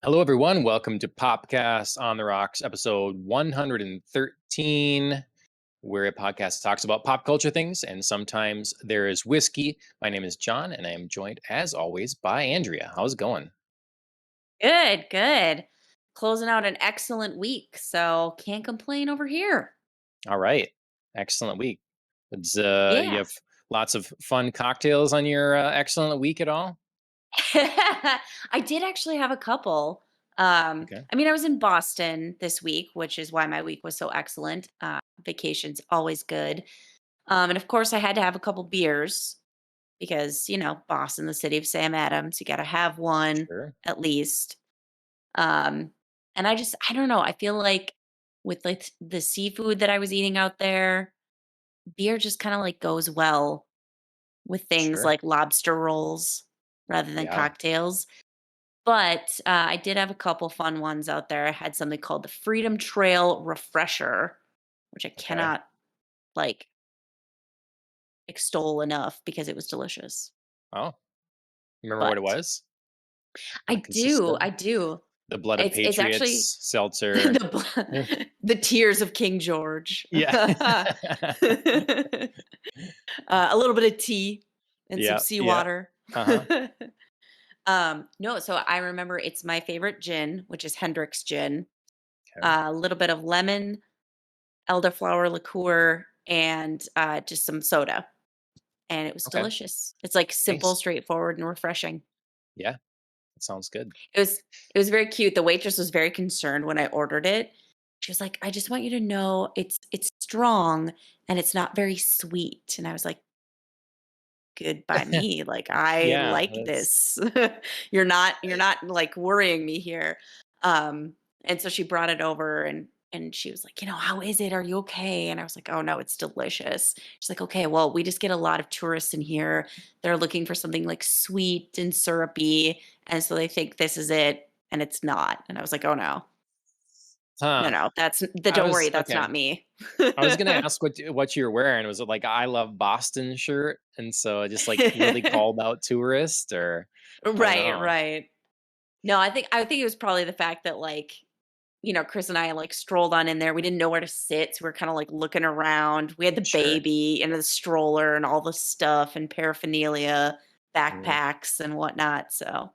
Hello, everyone. Welcome to Popcast on the Rocks, episode 113, where a podcast talks about pop culture things, and sometimes there is whiskey. My name is John, and I am joined, as always, by Andrea. How's it going? Good, good. Closing out an excellent week, so can't complain over here. All right. Excellent week. You Yeah. have lots of fun cocktails on your excellent week at all? I did actually have a couple. Okay. I was in Boston this week, which is why my week was so excellent. Vacation's always good. And of course, I had to have a couple beers because, Boston, the city of Sam Adams, you got to have one Sure. at least. Um, and I don't know. I feel like with like the seafood that I was eating out there, beer just kind of like goes well with things Sure. like lobster rolls rather than Yeah. cocktails. But I did have a couple fun ones out there. I had something called the Freedom Trail Refresher, which I Okay. cannot like extol enough because it was delicious. Oh, remember what it But was? I What it consisted do, of? I do. The Blood of It's actually Patriots, seltzer. the tears of King George. Yeah. A little bit of tea and some Yeah, yeah. seawater. Uh-huh. No, so I remember it's my favorite gin, which is Hendrick's gin. Okay. A little bit of lemon, elderflower liqueur, and just some soda, and it was Okay. delicious. It's like simple, Nice. straightforward, and refreshing. Yeah, that sounds good. It was it was very cute. The waitress was very concerned when I ordered it. She was like, "I just want you to know it's strong and it's not very sweet." And I was like, "Good by me. Like I Yeah, like that's this. You're not like worrying me here." And so she brought it over and she was like, "How is it? Are you okay?" And I was like, "Oh no, it's delicious." She's like, "Okay, well, we just get a lot of tourists in here. They're looking for something like sweet and syrupy, and so they think this is it, and it's not." And I was like, "Oh no. No, huh. no, I don't worry, was that's okay. not me." I was gonna ask what you were wearing. Was it like a I love Boston shirt? And so it just like really called out tourist or I don't Right, know. right. No, I think it was probably the fact that, like, Chris and I, like, strolled on in there. We didn't know where to sit, so we're kinda, like, looking around. We had the Sure. baby and the stroller and all the stuff and paraphernalia, Mhm. backpacks and whatnot, so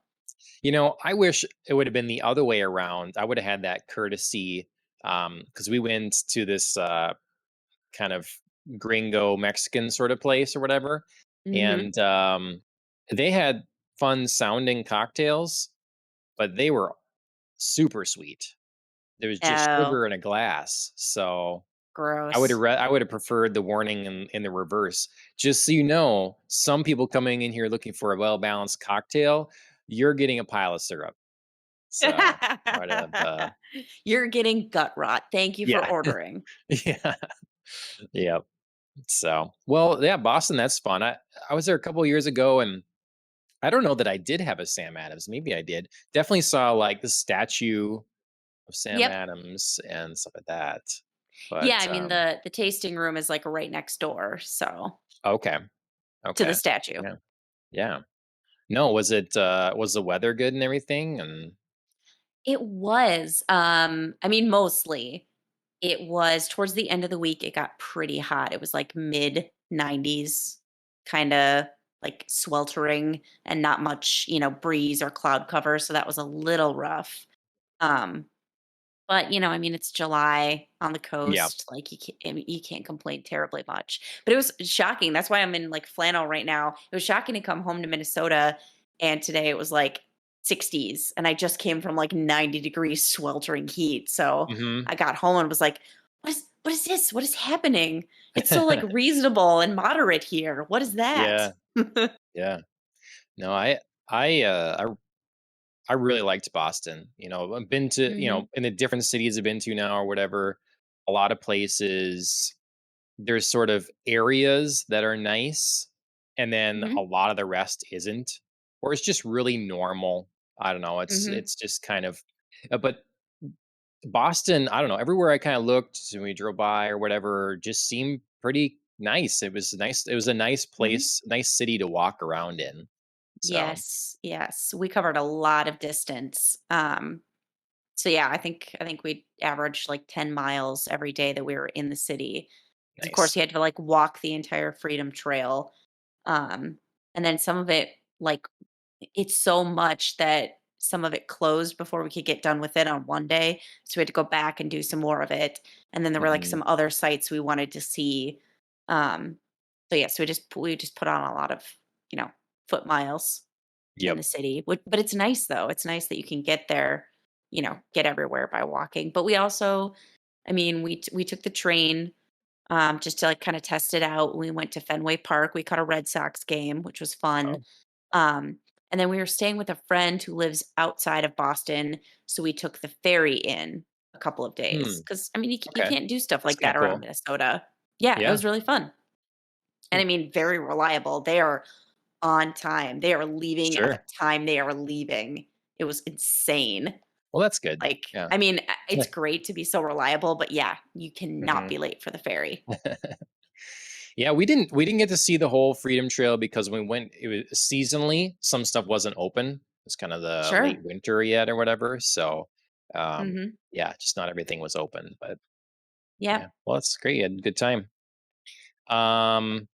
I wish it would have been the other way around. I would have had that courtesy because we went to this kind of gringo Mexican sort of place or whatever. Mhm. And they had fun sounding cocktails, but they were super sweet. There was just Oh, sugar in a glass. So gross. I would have preferred the warning in the reverse. Just so you know, some people coming in here looking for a well balanced cocktail, you're getting a pile of syrup. So I would have You're getting gut rot. Thank you for yeah. ordering. Yeah. Yeah. So well, yeah, Boston, that's fun. I was there a couple years ago and I don't know that I did have a Sam Adams. Maybe I did. Definitely saw like the statue of Sam Yep. Adams and stuff like that. But Yeah, I mean, the tasting room is, like, right next door, so okay, to the okay, statue. yeah, yeah. No, was the weather good and everything? And It was, mostly. It was towards the end of the week, it got pretty hot. It was, like, mid-90s, kinda, like, sweltering and not much, breeze or cloud cover, so that was a little rough. Um, but, it's July on the yeah, coast, like, you can't complain terribly much. But it was shocking, that's why I'm in, like, flannel right now. It was shocking to come home to Minnesota, and today it was, like, 60s, and I just came from, like, 90-degree sweltering heat, so hmm I got home and was like, what is this? What is happening? It's so, like, reasonable and moderate here. What is that?" yeah, yeah. No, I really liked Boston. I've been to Mhm, in the different cities I've been to now or whatever. A lot of places there's sort of areas that are nice, and then mhm, a lot of the rest isn't, or it's just really normal. I don't know. mhm, It's just kind of, but Boston, I don't know. Everywhere I kind of looked when we drove by or whatever, just seemed pretty nice. It was nice. It was a nice mhm. place, nice city to walk around in. So Yes, yes. We covered a lot of distance. So yeah, I think we averaged like 10 miles every day that we were in the city. 'Cause of course, nice. you had to like walk the entire Freedom Trail. Um, and then some of it, like, it's so much that some of it closed before we could get done with it on one day. So we had to go back and do some more of it. And then there were like Hmm. some other sites we wanted to see. Um, so yeah, so we just put on a lot of, you know, foot miles in Yep. the city. But it's nice though. It's nice that you can get there, get everywhere by walking. But we also, I mean, we took the train just to like kind of test it out. We went to Fenway Park. We caught a Red Sox game, which was fun. Oh, Um, and then we were staying with a friend who lives outside of Boston, so we took the ferry in a couple of hmm. days. Because I mean, you Okay. can't do stuff That's like kind of that around cool. Minnesota. Yeah, it Yeah. was really fun, and Hmm. I mean, very reliable. They are on time. They are leaving at the Sure. time they are leaving. It was insane. Well, that's good. Like, Yeah. I mean, it's great to be so reliable, but yeah, you cannot Hmm. be late for the ferry. Yeah, we didn't get to see the whole Freedom Trail because when we went, it was seasonally, some stuff wasn't open. It's kind of the late Sure. winter yet or whatever. So Mhm. yeah, just not everything was open. But yeah, Yep. well, that's great. You had a good time. Um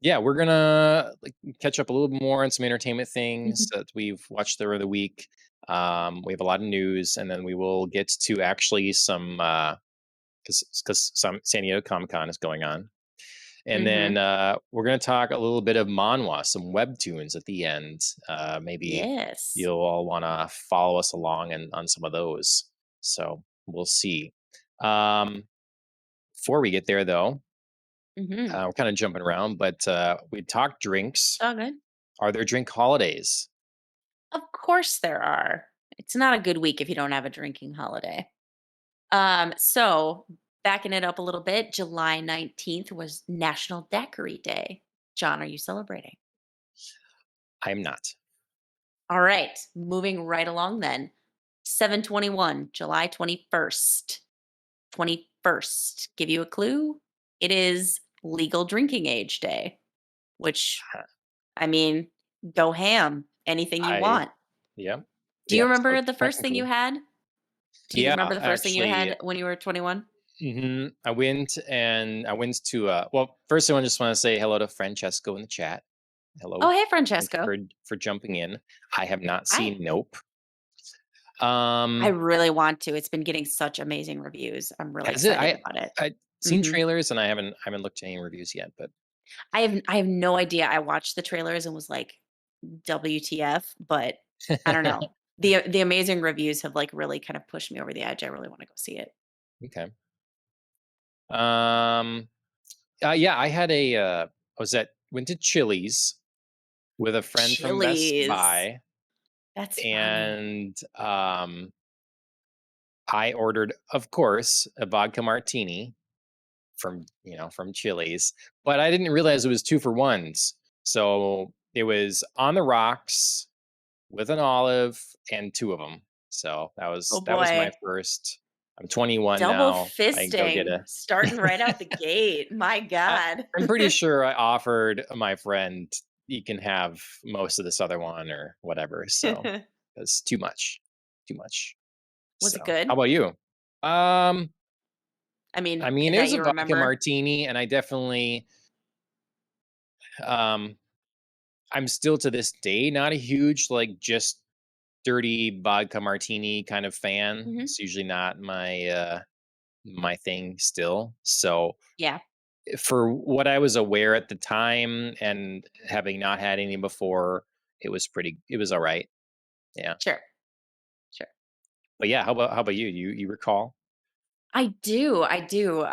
yeah, we're gonna like catch up a little bit more on some entertainment things Mhm. that we've watched over the week. We have a lot of news, and then we will get to actually some because some San Diego Comic Con is going on. And then Mhm. we're going to talk a little bit of manhwa, some webtoons at the end. Maybe Yes. you'll all want to follow us along and on some of those. So we'll see. Um, Before we get there, though, Mhm. we're kind of jumping around, but we talked drinks. All good. Are there drink holidays? Of course there are. It's not a good week if you don't have a drinking holiday. So backing it up a little bit, July 19th was National Daiquiri Day. John, are you celebrating? I'm not. All right, moving right along then. 721, July 21st. 21st. Give you a clue? It is legal drinking age day, which, I mean, go ham, anything you I, want. yeah. Do you Yeah. So remember the first thing you technically, had? Do you yeah, remember the first thing you actually, had when you were 21? I went to, well, first I just want to say hello to Francesco in the chat. Oh, Hello. hey, Thank you Francesco. for jumping in. I have not Hi. seen Nope. I Um, really want to. It's been getting such amazing reviews. I'm really has it? excited I about it. I seen Mhm. trailers and I haven't looked at any reviews yet, but I have no idea. I watched the trailers and was like, WTF, but I don't know. The amazing reviews have like really kind of pushed me over the edge. I really want to go see it. okay. Um, yeah, I had I went to Chili's with a friend from Best Chili's. Buy, That's funny. and I ordered, of course, a vodka martini from Chili's, but I didn't realize it was 2 for 1s. So it was on the rocks with an olive and 2 of them. So that Oh was that was my boy. first. I'm 21 Double now. I can go get fisting a starting right out the gate. My I, God. I'm pretty sure I offered my friend, you can have most of this other one or whatever. So it's too much. Too much. Was So it how good? about you? Um I I mean, mean, it that was a you vodka remember? martini, and I definitely um I'm still to this day not a huge, like, just dirty vodka martini kind of fan. Hmm. It's usually not my thing still. So, Yeah, for what I was aware at the time and having not had any before, it was alright. Yeah. sure. Sure. But yeah, how about you? You recall? I do. I do.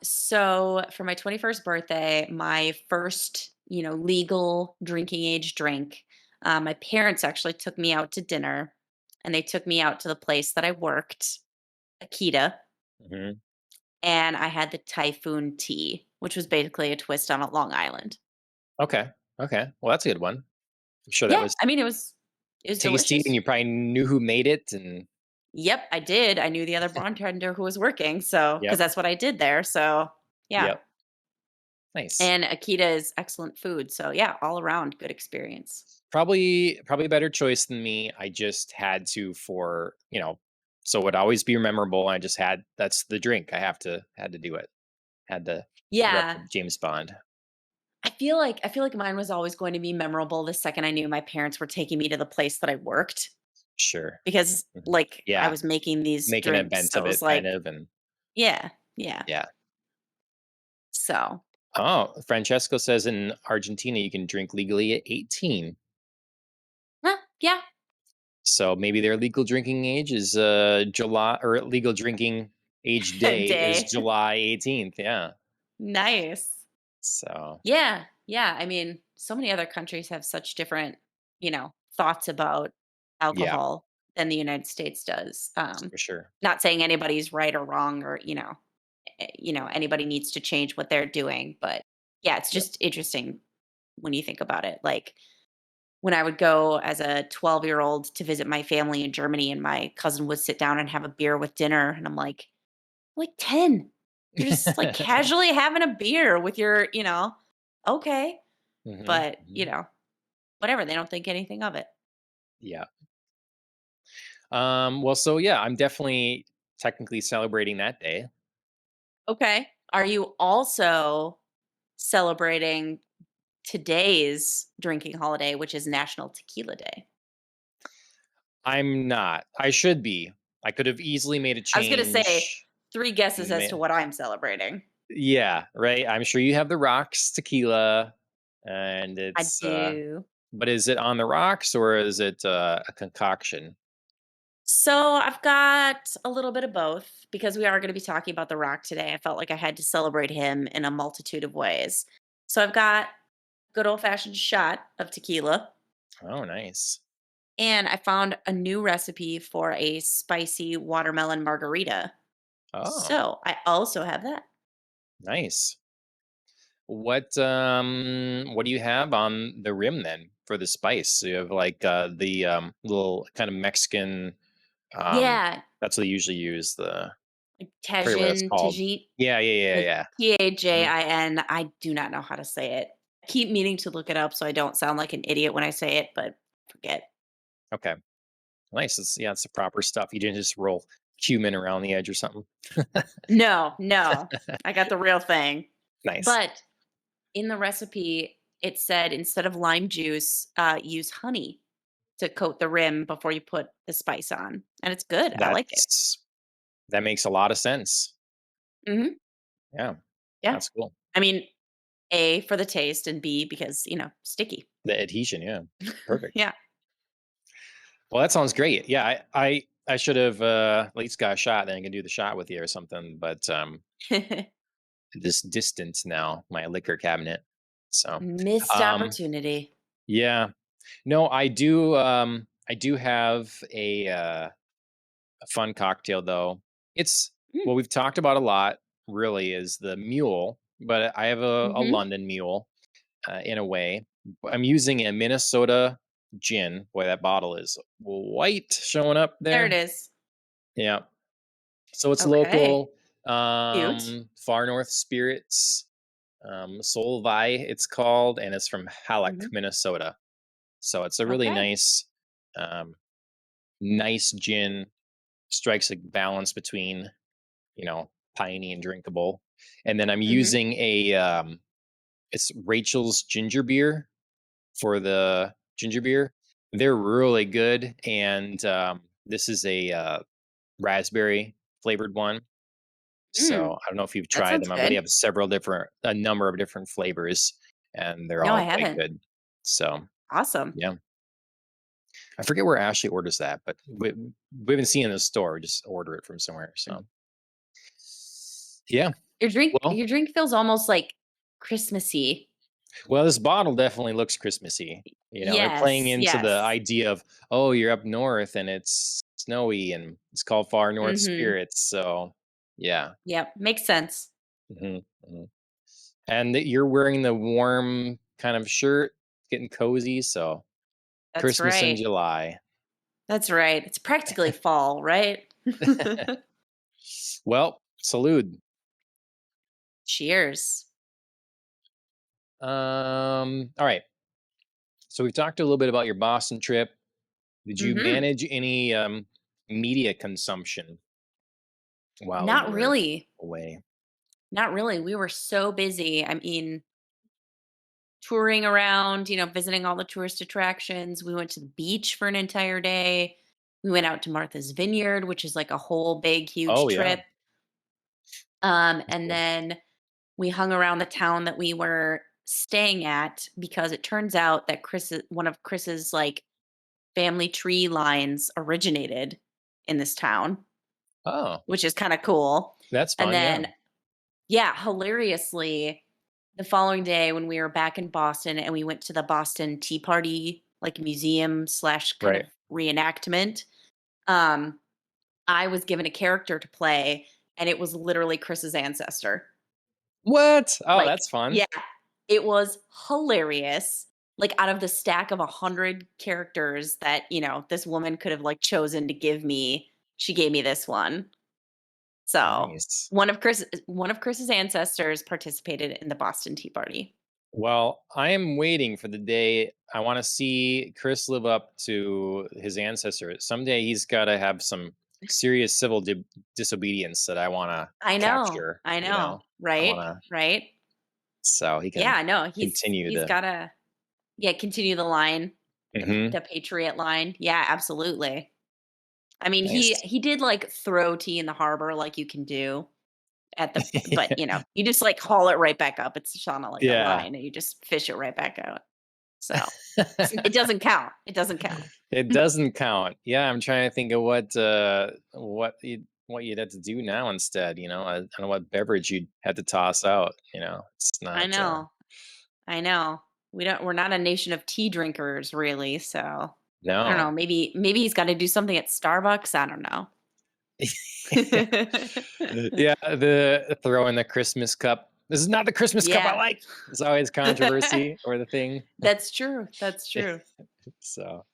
So for my 21st birthday, my first, legal drinking age drink, my parents actually took me out to dinner and they took me out to the place that I worked, Akita, Mhm. and I had the Typhoon tea, which was basically a twist on a Long Island. Okay. Okay. Well, that's a good one. I'm sure that Yeah, was I mean it was tasty, and delicious. you probably knew who made it, and Yep, I did. I knew the other bartender who was working, so because yep. that's what I did there. So yeah. Yep. Nice. And Akita is excellent food. So yeah, all around good experience. Probably a better choice than me. I just had to for, so it would always be memorable. I just that's the drink. I had to do it. Had to rep Yeah. James Bond. I feel like mine was always going to be memorable the second I knew my parents were taking me to the place that I worked Sure. because Mhm. like I Yeah. was making these Make an drinks. event So of it was it kind like, of, and yeah, yeah. yeah. So Oh, Francesco says in Argentina you can drink legally at 18. yeah. So maybe their legal drinking age is July, or legal drinking age day is Day. July 18th. Yeah. Nice. So, Yeah, yeah. I mean, so many other countries have such different, thoughts about yeah, alcohol than the United States does. for sure. Not saying anybody's right or wrong, or anybody needs to change what they're doing, but yeah, it's Yep. just interesting when you think about it. Like when I would go as a 12-year-old to visit my family in Germany, and my cousin would sit down and have a beer with dinner, and I'm like 10. You're just like casually having a beer with okay. hmm But, hmm whatever, they don't think anything of it. Yeah. Well, so yeah, I'm definitely technically celebrating that day. Okay. Are you also celebrating today's drinking holiday, which is National Tequila Day? I'm not. I should be. I could have easily made a I was gonna say change. 3 guesses as to Ma- what I'm celebrating. Yeah, right. I'm sure you have the rocks tequila, and I it's do. but is it on the rocks or is it a concoction? So I've got a little bit of both because we are going to be talking about The Rock today. I felt like I had to celebrate him in a multitude of ways. So I've got good old fashioned shot of tequila, Oh, nice. and I found a new recipe for a spicy watermelon margarita. Oh, So I also have that. nice. What do you have on the rim then for the spice? So you have like the little kind of Mexican Yeah, that's what they usually use. like Forget what that's Tajin, called. Tajit, Yeah, yeah, yeah, like yeah. Mhm. Tajin. I do not know how to say it. I keep meaning to look it up so I don't sound like an idiot when I say it, but forget. Okay. Nice. It's the proper stuff. You didn't just roll cumin around the edge or something. No, no. I got the real thing. Nice. But in the recipe, it said instead of lime juice, use honey to coat the rim before you put the spice on. And it's good. I like it. That's that makes a lot of sense. Hmm. Yeah, Yeah. that's cool. I mean, A, for the taste, and B, because, sticky. The adhesion, yeah. Perfect. Yeah. Well, that sounds great. Yeah, I should have at least got a shot, then I can do the shot with you or something. But this distance now, my liquor cabinet. So Missed um opportunity. yeah. No, I do have a fun cocktail though. It's Mm. what we've talked about a lot, really, is the mule, but I have a Hmm. London mule in a way. I'm using a Minnesota gin. Boy, that bottle is white showing up There it there. is. Yeah. So it's Okay. local, Cute. Far North Spirits, Solvay, it's called, and it's from Halleck, Hmm. Minnesota. So it's a really Okay. um, nice gin. Strikes a balance between, piney and drinkable. And then I'm Hmm. using it's Rachel's ginger beer for the ginger beer. They're really good, and this is a raspberry flavored one. So Mm. I don't know if you've That tried sounds them, but they good. have a number of different flavors, and they're No, I all quite haven't. good. So Awesome. yeah, I forget where Ashley orders that, but we haven't seen it in the store. We just order it from somewhere. So yeah, well, Your drink feels almost like Christmassy. this bottle definitely looks Christmassy. They're playing Yes, into the yes. idea of, oh, you're up north and it's snowy and it's called Far North Mhm. Spirits. So yeah. Yep, makes sense. Mhm, mhm. And that you're wearing the warm kind of shirt, getting cozy. So That's Christmas in right. July. That's right. It's practically fall, right? Well, salute. Cheers. All right. So we've talked a little bit about your Boston trip. Did you Mhm. manage any media consumption while you Not were really. away? Not really. We were so busy. I mean, touring around, visiting all the tourist attractions. We went to the beach for an entire day. We went out to Martha's Vineyard, which is like a whole big, huge Oh yeah, trip. that's And cool. then we hung around the town that we were staying at because it turns out that one of Chris's like family tree lines originated in this town, Oh, which is kind of cool. that's And fun. Yeah. then, yeah, hilariously, the following day when we were back in Boston and we went to the Boston Tea Party, like museum slash kind of Right. reenactment, um, I was given a character to play, and it was literally Chris's ancestor. What? Oh, Like, that's fun. yeah, it was hilarious. Like, out of the stack of 100 characters that, this woman could have, like, chosen to give me, she gave me this one. So, Nice. one of Chris's ancestors participated in the Boston Tea Party. Well, I am waiting for the day I want to see Chris live up to his ancestor. Someday he's got to have some serious civil disobedience that I want to I know, capture, I you know, know? I want right? to, Right? so he can Yeah, no, he's continue he's the. gotta, yeah, continue the line, Hmm. the patriot line. Yeah, absolutely. I mean, he Nice. he did, like, throw tea in the harbor like you can do at the but, you just, like, haul it right back up. It's just on a, like, a Yeah. line, and you just fish it right back out. So, it doesn't count. It doesn't count. It doesn't count. Yeah, I'm trying to think of what you'd have to do now instead. I don't know what beverage you'd have to toss out. It's I not. know. I know. We're not a nation of tea drinkers really, so I don't know, No. maybe he's gotta do something at Starbucks, I don't know. Yeah, the throw in the Christmas cup. This is not the Christmas cup I Yeah. like. It's always controversy or the thing. That's true, that's true. So,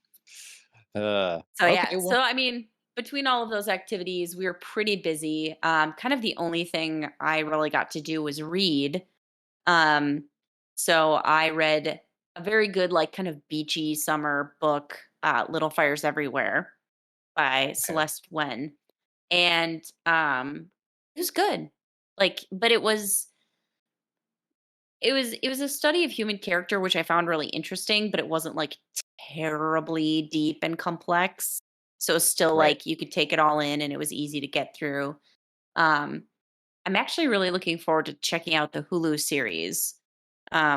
So, okay, yeah, well, so, I mean, between all of those activities, we were pretty busy. Kind of the only thing I really got to do was read. Um, so I read a very good, like, kind of beachy summer book, Little Fires Everywhere by okay. Celeste Wen. And it was good. Like, but it was a study of human character, which I found really interesting, but it wasn't like terribly deep and complex. So it's still Right. like you could take it all in and it was easy to get through. Um, I'm actually really looking forward to checking out the Hulu series.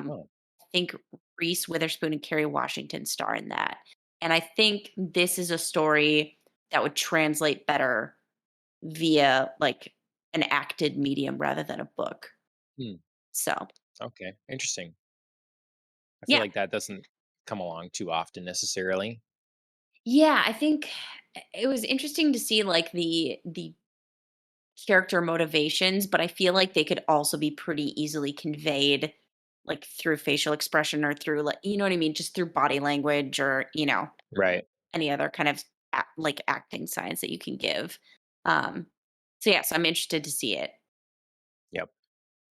Oh, I think Reese Witherspoon and Kerry Washington star in that. And I think this is a story that would translate better via like an acted medium rather than a book. hmm, So, okay. Interesting. I feel yeah. like that doesn't come along too often necessarily. Yeah, I think it was interesting to see like the character motivations, but I feel like they could also be pretty easily conveyed like through facial expression or through like you know what I mean, just through body language or, Right. any other kind of like acting science that you can give. Um so yes, I'm interested to see it. Yep.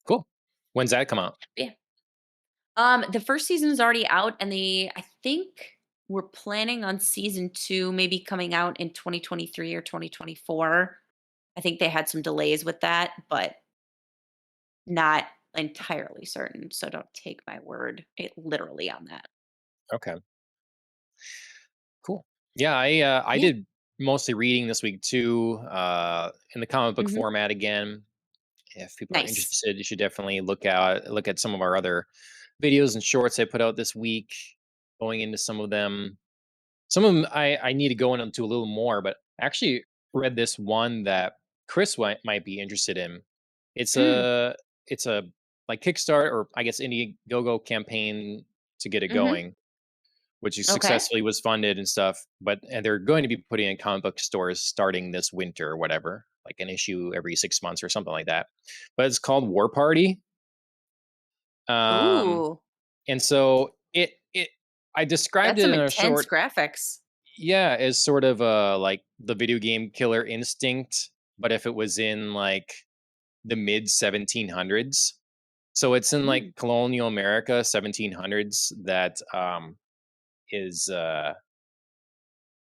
Cool. When's that come out? Yeah. The first season is already out, and I think we're planning on season 2 maybe coming out in 2023 or 2024. I think they had some delays with that, but not entirely certain. So don't take my word literally on that. Okay. Cool. Yeah, I Yeah. did mostly reading this week too, in the comic book Hmm. format again. If people are Nice. interested, you should definitely look at some of our other videos and shorts I put out this week. Going into some of them, I need to go into a little more, but I actually read this one that Chris might be interested in. It's Mm, a it's a like Kickstart or I guess Indiegogo campaign to get it hmm. going, which is Okay. successfully was funded and stuff. And they're going to be putting in comic book stores starting this winter or whatever, like an issue every 6 months or something like that. But it's called War Party. Um, Ooh, and so it I described that's it some in a intense short, graphics. yeah, as sort of like the video game Killer Instinct, but if it was in like the mid 1700s. So it's in like Mm, colonial America, 1700s, that is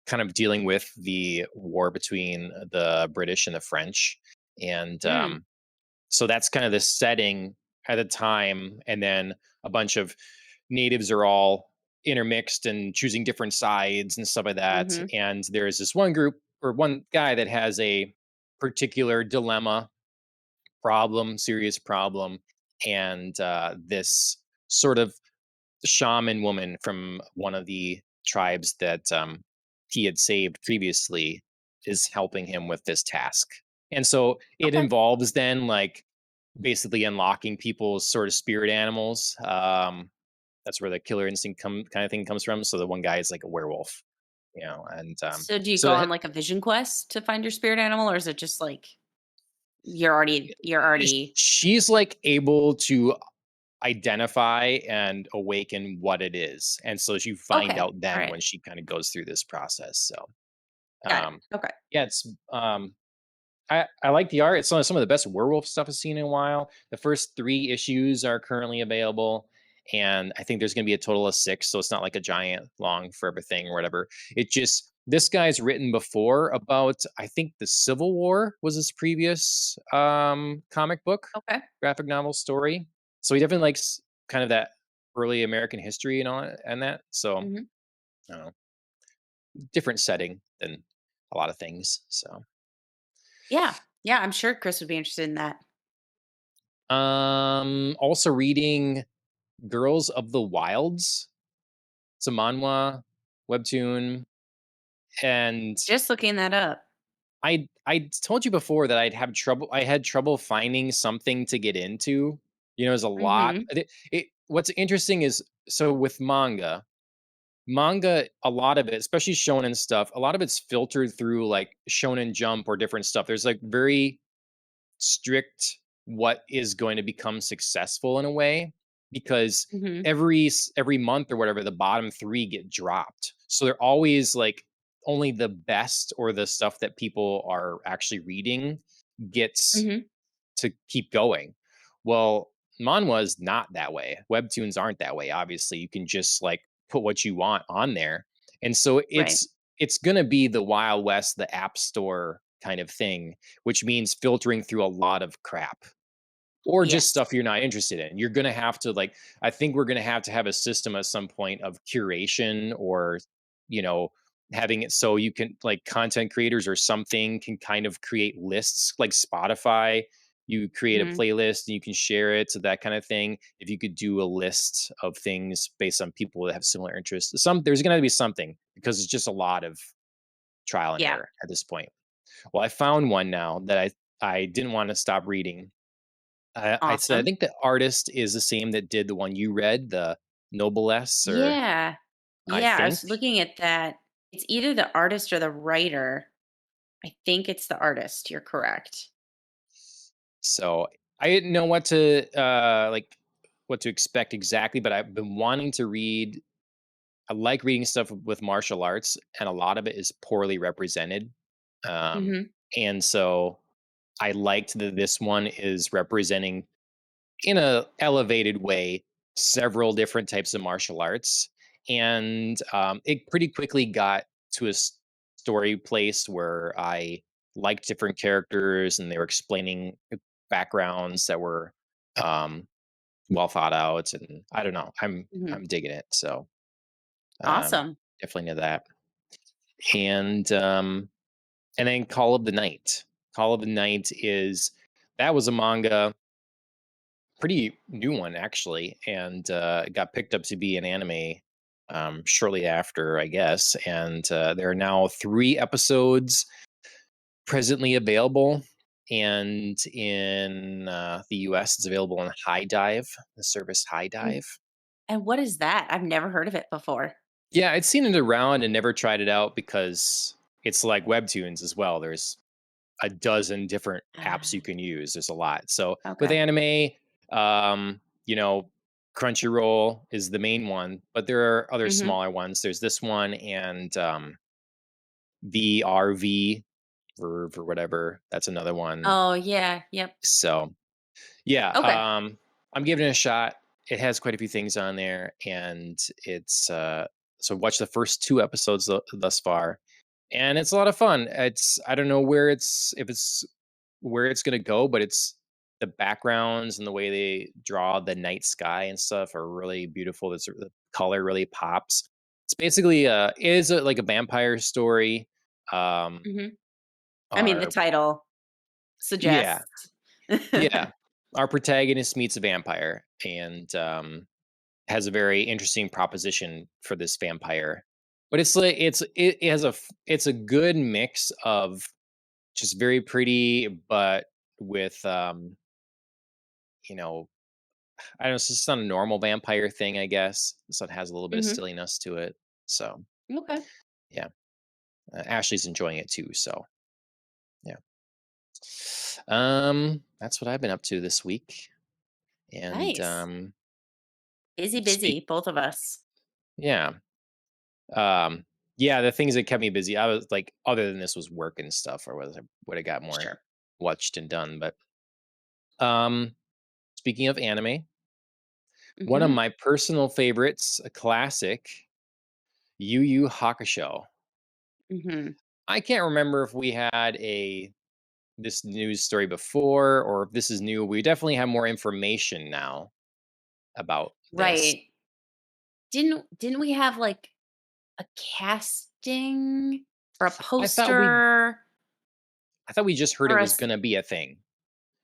kind of dealing with the war between the British and the French. And mm, so that's kind of the setting at the time. And then a bunch of natives are all intermixed and choosing different sides and stuff like that. mhm. And there's this one group or one guy that has a particular dilemma, problem, serious problem. And this sort of shaman woman from one of the tribes that he had saved previously is helping him with this task. And so it Okay. involves then like basically unlocking people's sort of spirit animals. That's where the killer instinct kind of thing comes from. So the one guy is like a werewolf, and So do you so go it on like a vision quest to find your spirit animal, or is it just like you're already she's like able to identify and awaken what it is, and so you find okay. out All then right. when she kind of goes through this process. So Got it. um Okay. yeah, it's I like the art. It's some of the best werewolf stuff I've seen in a while. The first 3 issues are currently available, and I think there's going to be a total of 6. So it's not like a giant long forever thing or whatever. It just this guy's written before about I think the Civil War was his previous comic book, Okay. graphic novel story. So he definitely likes kind of that early American history and all and that. So I Mhm. don't know, different setting than a lot of things. So. Yeah. Yeah, I'm sure Chris would be interested in that. Also reading Girls of the Wilds. It's a manhwa webtoon, and Just looking that up. I told you before that I had trouble finding something to get into. There's a lot. Mhm. What's interesting is so with manga, a lot of it, especially shonen stuff, a lot of it's filtered through like Shonen Jump or different stuff. There's like very strict what is going to become successful in a way because Mhm. every month or whatever the bottom 3 get dropped, so they're always like only the best or the stuff that people are actually reading gets Mhm. to keep going. Well, manhwa is not that way. Webtoons aren't that way. Obviously, you can just like put what you want on there, and so Right. it's gonna be the Wild West, the App Store kind of thing, which means filtering through a lot of crap or just Yes. stuff you're not interested in. You're gonna have to like, I think we're gonna have a system at some point of curation or, you know, having it so you can like content creators or something can kind of create lists like Spotify. You create a Mhm. playlist and you can share it, so that kind of thing. If you could do a list of things based on people that have similar interests, there's gonna be something because it's just a lot of trial and Yeah. error at this point. Well, I found one now that I didn't want to stop reading. I said I Awesome. think the artist is the same that did the one you read, the Noblesse, or Yeah. I Yeah, I think. was looking at that. It's either the artist or the writer. I think it's the artist, you're correct. So I didn't know what to like what to expect exactly, but I've been wanting to read. I like reading stuff with martial arts, and a lot of it is poorly represented. Um, Mhm. and so I liked that this one is representing in a elevated way several different types of martial arts, and it pretty quickly got to a story place where I liked different characters and they were explaining backgrounds that were um, well thought out, and I don't know, Mhm. I'm digging it. So Awesome. definitely into that. And then Call of the Night is that was a manga, pretty new one actually, and it got picked up to be an anime shortly after, I guess. And there are now 3 episodes presently available, and in the U.S., it's available on High Dive, the service High And Dive. and what is that? I've never heard of it before. Yeah, I'd seen it around and never tried it out because it's like Webtoons as well. There's a dozen different apps you Ah, can use. There's a lot. So with okay. anime, you know, Crunchyroll is the main one, but there are other Mhm. smaller ones. There's this one and VRV for whatever. That's another one. Oh, yeah, yep. So yeah, Okay. I'm giving it a shot. It has quite a few things on there, and it's so watch the first 2 episodes thus far, and it's a lot of fun. It's I don't know where it's if it's where it's gonna go, but it's the backgrounds and the way they draw the night sky and stuff are really beautiful. The color really pops. It's basically like a vampire story. Um, Hmm. I mean, the our title Yeah, suggests. yeah. Our protagonist meets a vampire and has a very interesting proposition for this vampire. But it's like it has it's a good mix of just very pretty, but with you know, I don't know, it's just not a normal vampire thing, I guess. So it has a little bit of Hmm. silliness to it. So Okay. yeah, Ashley's enjoying it too. So yeah, that's what I've been up to this week. And Nice. Busy, speak, busy, both of us. yeah, um, yeah, the things that kept me busy, I was like, other than this was work and stuff, or was I would have got more Sure. watched and done. But um, speaking of anime, one of Hmm. my personal favorites, a classic, Yu Yu Hakusho. Hmm. I can't remember if we had a this news story before or if this is new. We definitely have more information now about this. Right. Didn't we have like a casting or a I thought we poster I thought we just heard or it a was gonna be a thing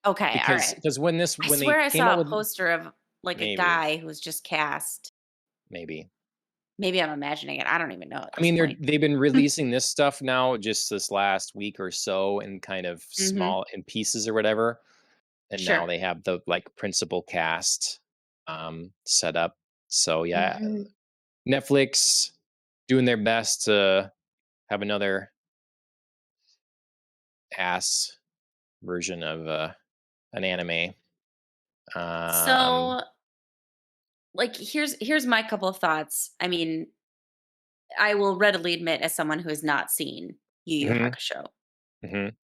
okay, all right. because I when they swear I came saw out a with poster of like a maybe guy who was just cast. maybe Maybe I'm imagining it. I don't even know at I this mean point. they've been releasing this stuff now just this last week or so in kind of Hmm. small in pieces or whatever, and now Sure. they have the like principal cast set up. So yeah, Hmm. Netflix doing their best to have another ass version of an anime. Um, So, like, here's my couple of thoughts. I mean, I will readily admit, as someone who has not seen Yu Yu mhm, Hakusho, mhm.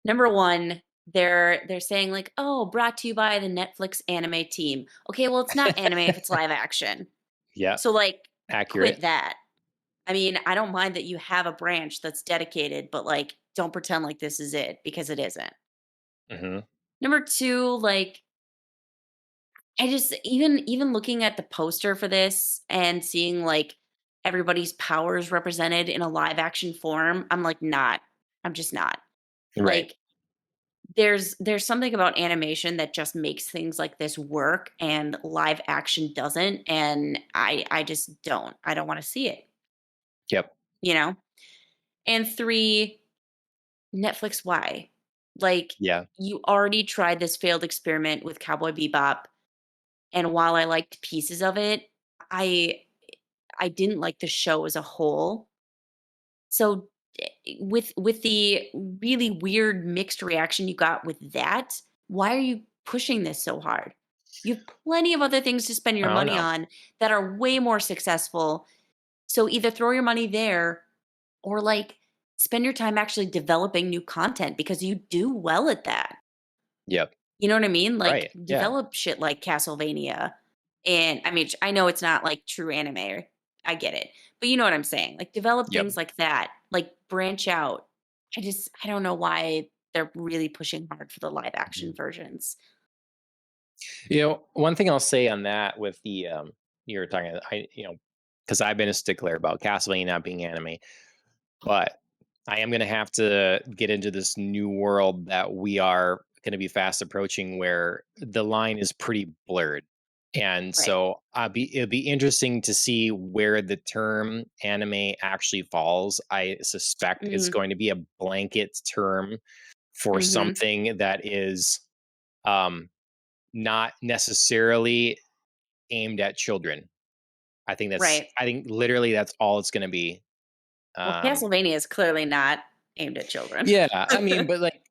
number one, they're saying like, "Oh, brought to you by the Netflix anime team." Okay, well, it's not anime if it's live action. Yeah, So, like, quit accurate. that. I mean, I don't mind that you have a branch that's dedicated, but like, don't pretend like this is it because it isn't. Mhm. Number two, like, I just even looking at the poster for this and seeing like everybody's powers represented in a live action form, I'm like, not. I'm just not. Right. Like, there's something about animation that just makes things like this work and live action doesn't, and I just don't. I don't want to see it, Yep. you know? And three, Netflix, why? Like, Yeah. you already tried this failed experiment with Cowboy Bebop, and while I liked pieces of it, I I didn't like the show as a whole. So with the really weird mixed reaction you got with that, why are you pushing this so hard? You have plenty of other things to spend I your don't money know. on that are way more successful. So either throw your money there or like spend your time actually developing new content because you do well at that. Yep. You know what I mean? Like, Right. Yeah. develop shit like Castlevania. And I mean, I know it's not like true anime. I get it. But you know what I'm saying? Like, develop Yep. things like that. Like, branch out. I don't know why they're really pushing hard for the live action Mhm. versions. One thing I'll say on that with the you were talking, because I've been a stickler about Castlevania not being anime, but I am going to have to get into this new world that we are going to be fast approaching where the line is pretty blurred. And Right. so it'll be interesting to see where the term anime actually falls. I suspect it's Mhm. going to be a blanket term for Mhm. something that is um, not necessarily aimed at children. Right. I think literally that's all it's going to be. Well, Um, Castlevania is clearly not aimed at children. Yeah, I mean, but like,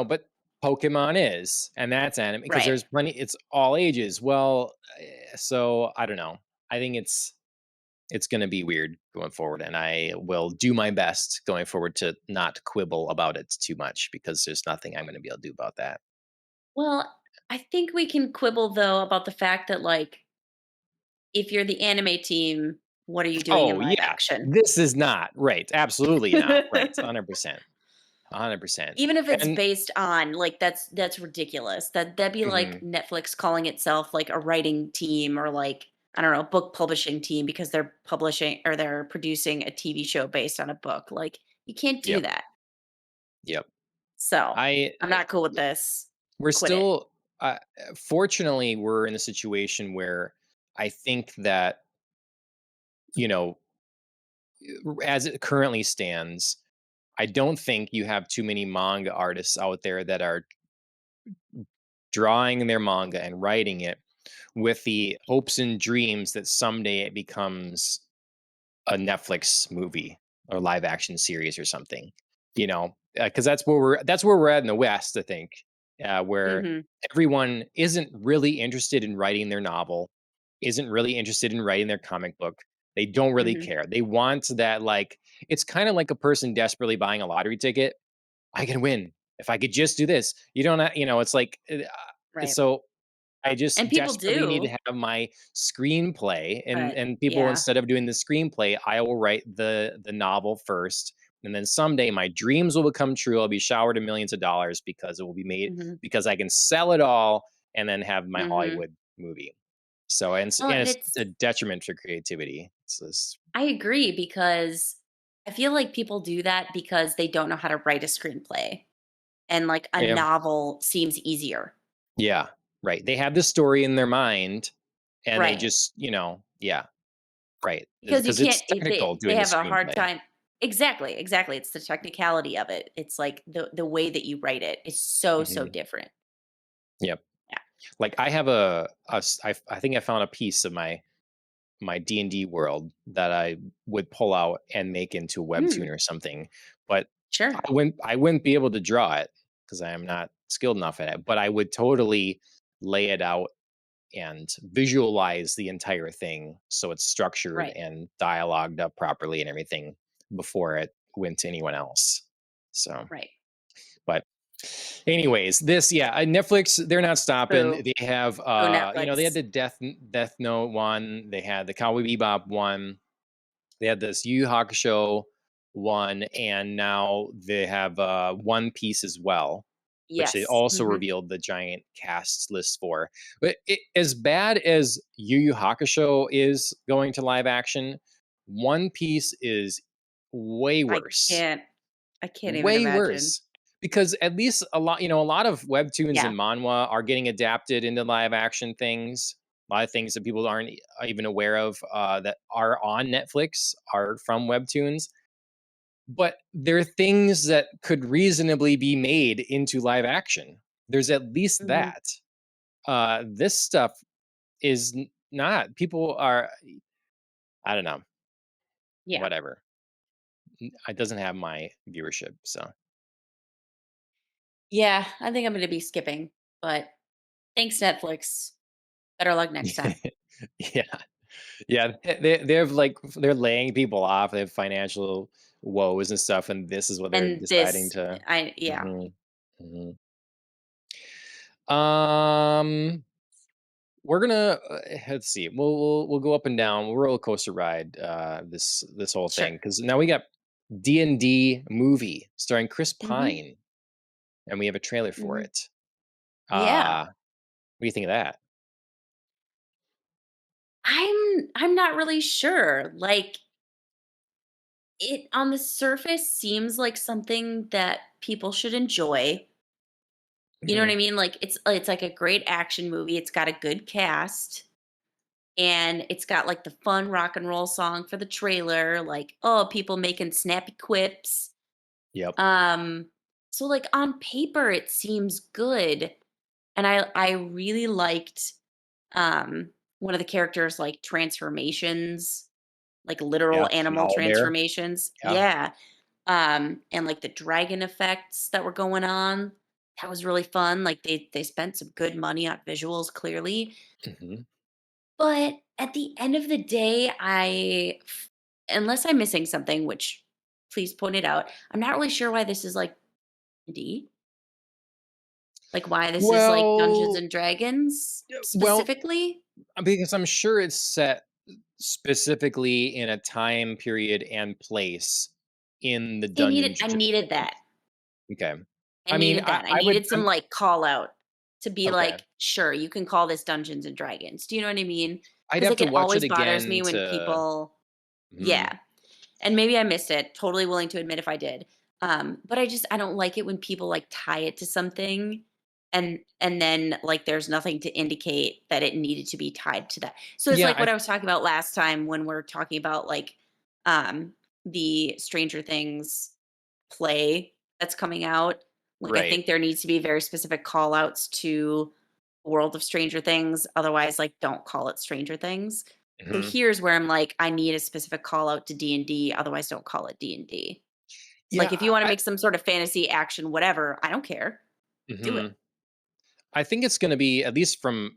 but Pokemon is, and that's anime because Right. there's plenty. It's all ages. Well, so I don't know. I think it's going to be weird going forward, and I will do my best going forward to not quibble about it too much because there's nothing I'm going to be able to do about that. Well, I think we can quibble though about the fact that like if you're the anime team, what are you doing in Oh, live yeah. action? This is not right. Absolutely not. Right. 100%. 100%. Even if it's And based on like that's ridiculous. That'd be like mhm, Netflix calling itself like a writing team or like I don't know, book publishing team because they're publishing or they're producing a TV show based on a book. Like you can't do yep, that. yep. So, I I'm not cool with this. we're Quit it. still fortunately we're in a situation where I think that, you know, as it currently stands, I don't think you have too many manga artists out there that are drawing their manga and writing it with the hopes and dreams that someday it becomes a Netflix movie or live action series or something, because that's where we're at in the West, I think, where Mhm. everyone isn't really interested in writing their novel, isn't really interested in writing their comic book. They don't really Mhm. care. They want that, like, it's kind of like a person desperately buying a lottery ticket. I can win if I could just do this. You don't, it's like, Right. so I And just people desperately need to do, have my screenplay, and but people, yeah. instead of doing the screenplay, I will write the novel first, and then someday my dreams will become true. I'll be showered in millions of dollars because it will be made, Mhm. because I can sell it all and then have my Mhm. Hollywood movie. So, and Well, and it's it's a detriment for creativity. It's this, I agree because I feel like people do that because they don't know how to write a screenplay, and, like, a yeah, novel seems easier. yeah, right. They have the story in their mind, and they Right. just, yeah, right, Because you because it's can't technical they doing the have a hard screenplay. time. Exactly, exactly, it's the technicality of it. It's like the way that you write it is so, so Hmm. different. Yep. Yeah. Like, I have I think I found a piece of my D&D world that I would pull out and make into a Mm, webtoon or something, but sure. I wouldn't be able to draw it because I am not skilled enough at it, but I would totally lay it out and visualize the entire thing so it's structured Right, and dialogued up properly and everything before it went to anyone else. So, right. but anyways, Netflix, they're not stopping. Boo. They have Boo, they had Netflix. the Death Note one, they had the Cowboy Bebop one, they had this Yu Yu Hakusho one, and now they have One Piece as well, which they Yes. also Mhm. revealed the giant cast list for. But as bad as Yu Yu Hakusho is going to live action, One Piece is way I worse. can't I can't even Way imagine. worse. Because at least a lot of webtoons Yeah. and manhwa are getting adapted into live action things. A lot of things that people aren't even aware of, that are on Netflix are from webtoons. But there are things that could reasonably be made into live action. There's at least Mhm. that. This stuff is not. People are, I don't know, Yeah. whatever. It doesn't have my viewership. So, Yeah, I think I'm gonna be skipping, but thanks, Netflix. Better luck next time. yeah. Yeah, they have, like, they're laying people off. They have financial woes and stuff, and this is what they're And deciding this to. I yeah, Mhm, mhm. Um, we're gonna let's see. We'll go up and down. We'll roller coaster ride this whole sure. thing, because now we got D&D Movie starring Chris Mhm. Pine, and we have a trailer for Mhm. it. Yeah. What do you think of that? I'm not really sure. Like, it on the surface seems like something that people should enjoy. You know what Mhm. I mean? Like, it's like a great action movie. It's got a good cast, and it's got, like, the fun rock and roll song for the trailer, like, oh, people making snappy quips. Yep. Um, so, like, on paper, it seems good, and I really liked, um, one of the characters, like, transformations, like, Yeah. literal An animal owlbear. transformations. Yeah. Yeah, and, like, the dragon effects that were going on, that was really fun, like, they spent some good money on visuals, clearly, Mhm. but at the end of the day, unless I'm missing something, which please point it out, I'm not really sure why this is, like, D. Like why this is like Dungeons Well, and Dragons well, specifically? because I'm sure it's set specifically in a time period and place in the Dungeons I and needed Dragons. that. Okay. I I mean, needed that. I I would needed some I'm like call out to be okay. like, sure, you can call this Dungeons and Dragons. Do you know what I mean? I'd Because have like to it watch it always bothers again me when to people, mhm. yeah. And maybe I missed it. Totally willing to admit if I did. But I don't like it when people like tie it to something and then like there's nothing to indicate that it needed to be tied to that. So it's Yeah, like what I was talking about last time when we're talking about like um the Stranger Things play that's coming out. Like I right. think there needs to be very specific call outs to World of Stranger Things. Otherwise, like don't call it Stranger Things. So Mhm. here's where I'm like, I need a specific call out to D&D. Otherwise, don't call it D&D. Like Yeah, if you want to I make some sort of fantasy action, whatever, I don't care. Do it. mhm. I think it's gonna be, at least from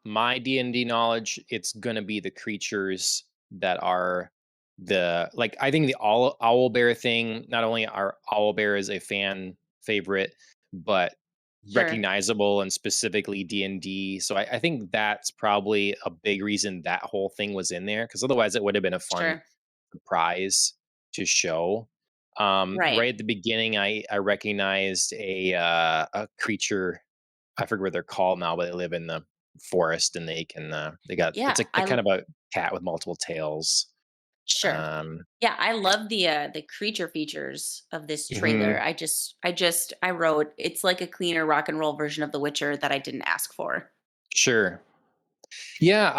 my D&D knowledge, it's gonna be the creatures that are like, I think the owl bear thing, not only are owl bear is a fan favorite, but Sure. recognizable and specifically D&D. So I think that's probably a big reason that whole thing was in there, because otherwise it would have been a fun Sure. surprise to show. Right. Right at the beginning, I recognized a creature. I forget what they're called now, but they live in the forest and they got, Yeah. it's a kind of a cat with multiple tails. Sure. Um, Yeah, I love the creature features of this trailer. mhm, I wrote it's like a cleaner rock and roll version of The Witcher that I didn't ask for. sure. Yeah,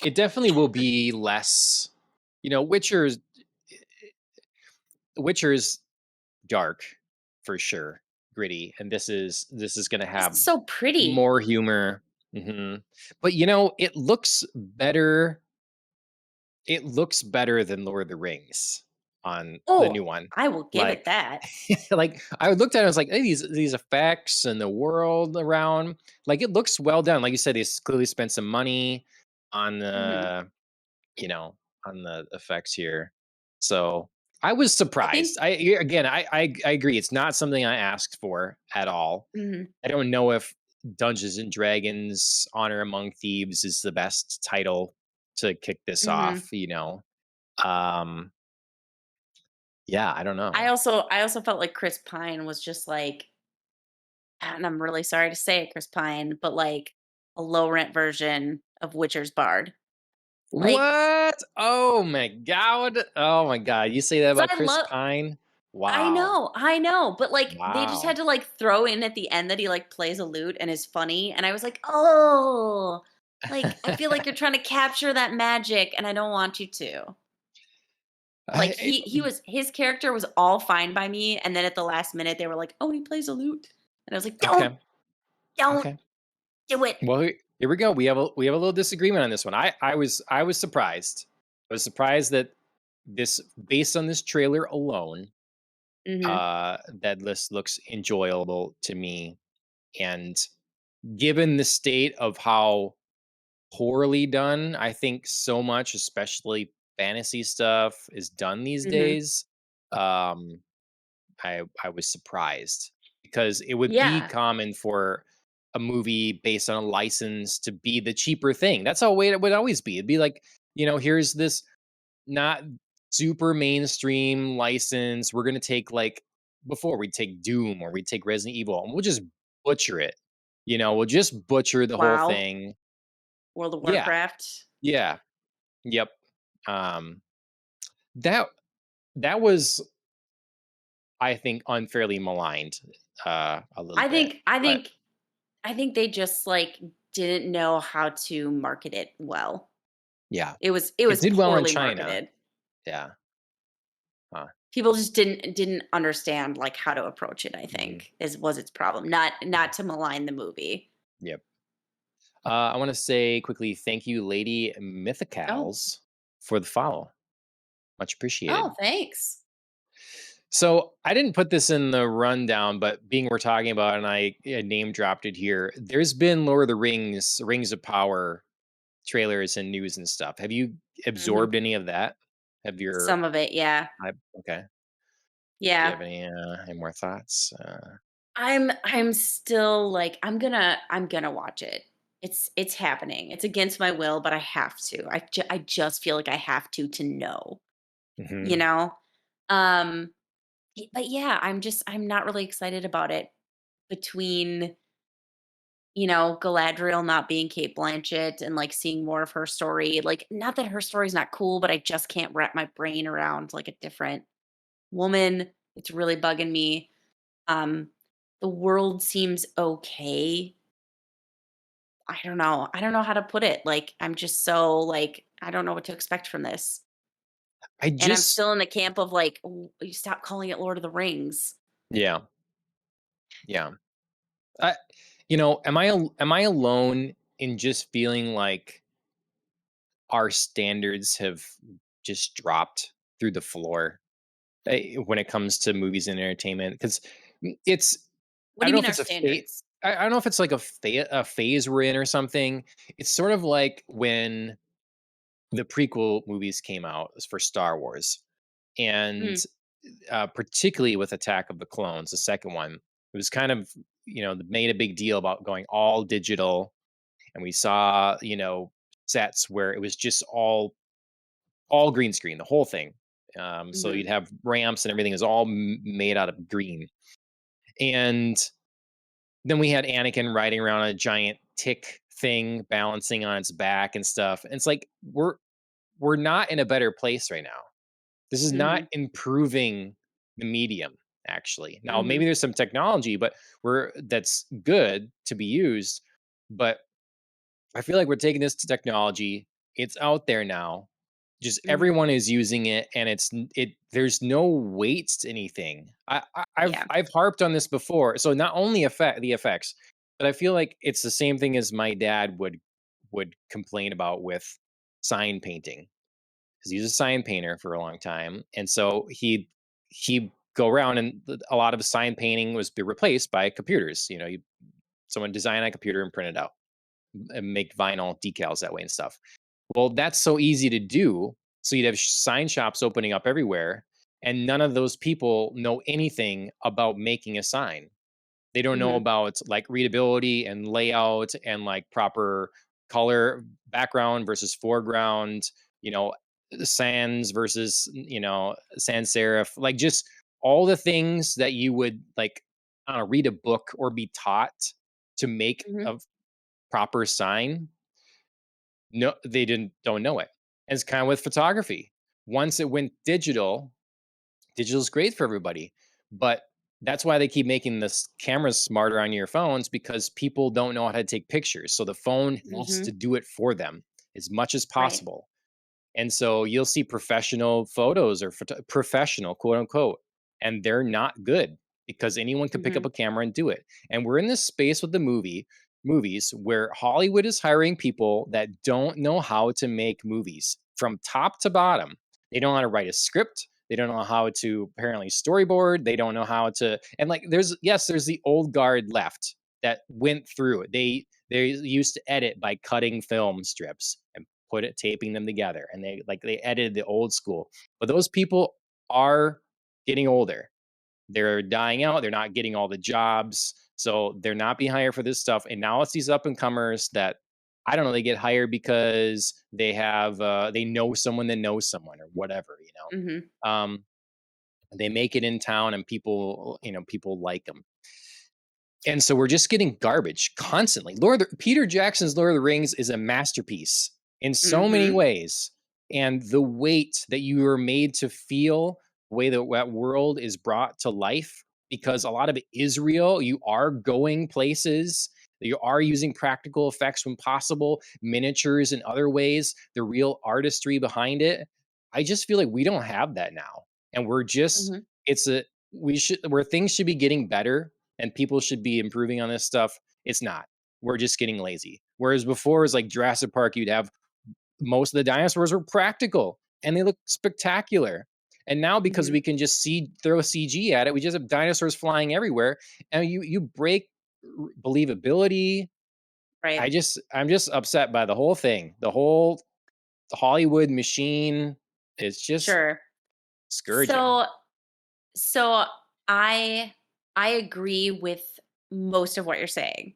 it definitely will be less, Witcher's dark for sure, gritty, and this is going to This have is so pretty. more humor. But it looks better than Lord of the Rings on the new Oh, one. I will give it Like, that. like I looked at it, I was like, hey, these effects and the world around, like it looks well done. Like you said, clearly spent some money on Mhm. the, you know, on the effects here. So I was I think surprised. Again, I agree. It's not something I asked for at all. mhm, I don't know if Dungeons and Dragons Honor Among Thieves is the best title to kick this mhm. off. Um, yeah, I don't know. I also felt like Chris Pine was just like, and I'm really sorry to say it, Chris Pine, but like a low rent version of Witcher's Bard. Like, What? Oh my god. Oh my god. You say that 'cause about Chris Pine? Wow. I know, but like they just had Wow. to like throw in at the end that he like plays a lute and is funny, and I was like, oh, like I feel like you're trying to capture that magic, and I don't want you to. Like he was his character was all fine by me, and then at the last minute they were like, "Oh, he plays a lute," and I was like, Okay. don't Okay. do it." Well, here we go. We have a little disagreement on this one. I was surprised. I was surprised that this, based on this trailer alone, Hmm. that list looks enjoyable to me. And given the state of how poorly done, I think so much, especially fantasy stuff, is done these Hmm. days. Um, I was surprised, because it would be Yeah. common for a movie based on a license to be the cheaper thing. That's how way it would always be. It'd be like, here's this not super mainstream license. We're gonna take, like, before we'd take Doom or we'd take Resident Evil, and we'll just butcher it. We'll just butcher the whole Wow. thing. World of Yeah, Warcraft. yeah, yep. Um, that that was, I think, unfairly maligned a little I bit, think I but think I think they just like didn't know how to market it well. yeah, It it was did well in poorly China. marketed. Yeah. Huh. People just didn't understand like how to approach it, I Mhm. think, is was its problem. Not to malign the movie. Yep. I want to say quickly, thank you, Lady Oh. Mythicals, for the follow. Much Oh, appreciated. thanks. So I didn't put this in the rundown, but being we're talking about, and I name dropped it here. There's been Lord of the Rings, Rings of Power trailers and news and stuff. Have you Mhm. absorbed any of that? Have your Some of it, yeah. I Okay. Do you Yeah. have any more thoughts? I'm still like, I'm gonna watch it. It's happening. It's against my will, but I have to. I just feel like I have to know, you Mhm. know? Um, but yeah, I'm not really excited about it between, Galadriel not being Kate Blanchett and, like, seeing more of her story. Like, not that her story's not cool, but I just can't wrap my brain around, like, a different woman. It's really bugging me. Um, the world seems okay. I don't know. I don't know how to put it. Like, I'm just so, like, I don't know what to expect from this. I And I'm just still in the camp of, like, you stop calling it Lord of the Rings." yeah, yeah. I am I alone in just feeling like our standards have just dropped through the floor, when it comes to movies and entertainment? Because it's What I do don't you know mean if our it's a fate. standards? I don't know if it's like a phase we're in or something. It's sort of like when the prequel movies came out for Star Wars, and Mm, particularly with Attack of the Clones, the second one, it was kind of made a big deal about going all digital, and we saw sets where it was just all green screen, the whole thing. So mhm, you'd have ramps and everything is all made out of green, and then we had Anakin riding around on a giant tick thing, balancing on its back and stuff. And it's like we're not in a better place right now. This is not mhm, improving the medium, actually. Now, maybe mhm, there's some technology, but we're that's good to be used. But I feel like we're taking this to technology. It's out there now. Just mhm. everyone is using it, and it. There's no weight to anything. Yeah. I've harped on this before. So not only the effects, but I feel like it's the same thing as my dad would complain about with sign painting, because he's a sign painter for a long time, and so he go around, and a lot of sign painting was be replaced by computers. Someone design on a computer and print it out and make vinyl decals that way and stuff. Well, that's so easy to do. So you'd have sign shops opening up everywhere, and none of those people know anything about making a sign. They don't know Mhm, about like readability and layout and like proper color background versus foreground, you know, sans versus, sans serif, like just all the things that you would like, I don't know, read a book or be taught to make mhm, a proper sign. No, they don't know it. And it's kind of with photography. Once it went digital, digital's great for everybody, but that's why they keep making this cameras smarter on your phones, because people don't know how to take pictures. So the phone has mhm. to do it for them as much as Right. possible. And so you'll see professional photos or professional, quote unquote, and they're not good because anyone could pick up Mhm, a camera and do it. And we're in this space with the movies where Hollywood is hiring people that don't know how to make movies from top to bottom. They don't know how to write a script. They don't know how to apparently storyboard. They don't know how to, and like there's the old guard left that went through it. They used to edit by cutting film strips and taping them together, and they edited the old school. But those people are getting older. They're dying out. They're not getting all the jobs, so they're not being hired for this stuff. And now it's these up and comers that, I don't know, they get hired because they know someone that knows someone or whatever. mhm, They make it in town, and people like them. And so we're just getting garbage constantly. Peter Jackson's Lord of the Rings is a masterpiece in so many mhm, ways. And the weight that you are made to feel, the way that world is brought to life, because a lot of it is real. You are going places. You are using practical effects when possible, miniatures and other ways, the real artistry behind it. I just feel like we don't have that now. And mhm, it's a, we should, where things should be getting better and people should be improving on this stuff. It's not. We're just getting lazy. Whereas before, it's like Jurassic Park, you'd have most of the dinosaurs were practical and they look spectacular. And now, because mhm. we can just throw CG at it, we just have dinosaurs flying everywhere, and you break believability. Right. I'm just upset by the whole thing. The whole Hollywood machine is just Sure. scourging. So so I I agree with most of what you're saying.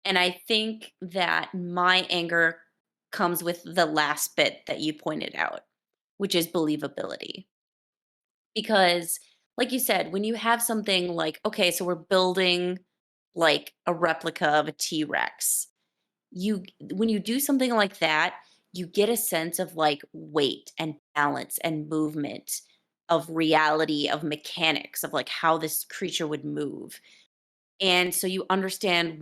And I think that my anger comes with the last bit that you pointed out, which is believability. Because, like you said, when you have something like, okay, so we're building like a replica of a T Rex, when you do something like that, you get a sense of like weight and balance and movement, of reality, of mechanics, of like how this creature would move. And so you understand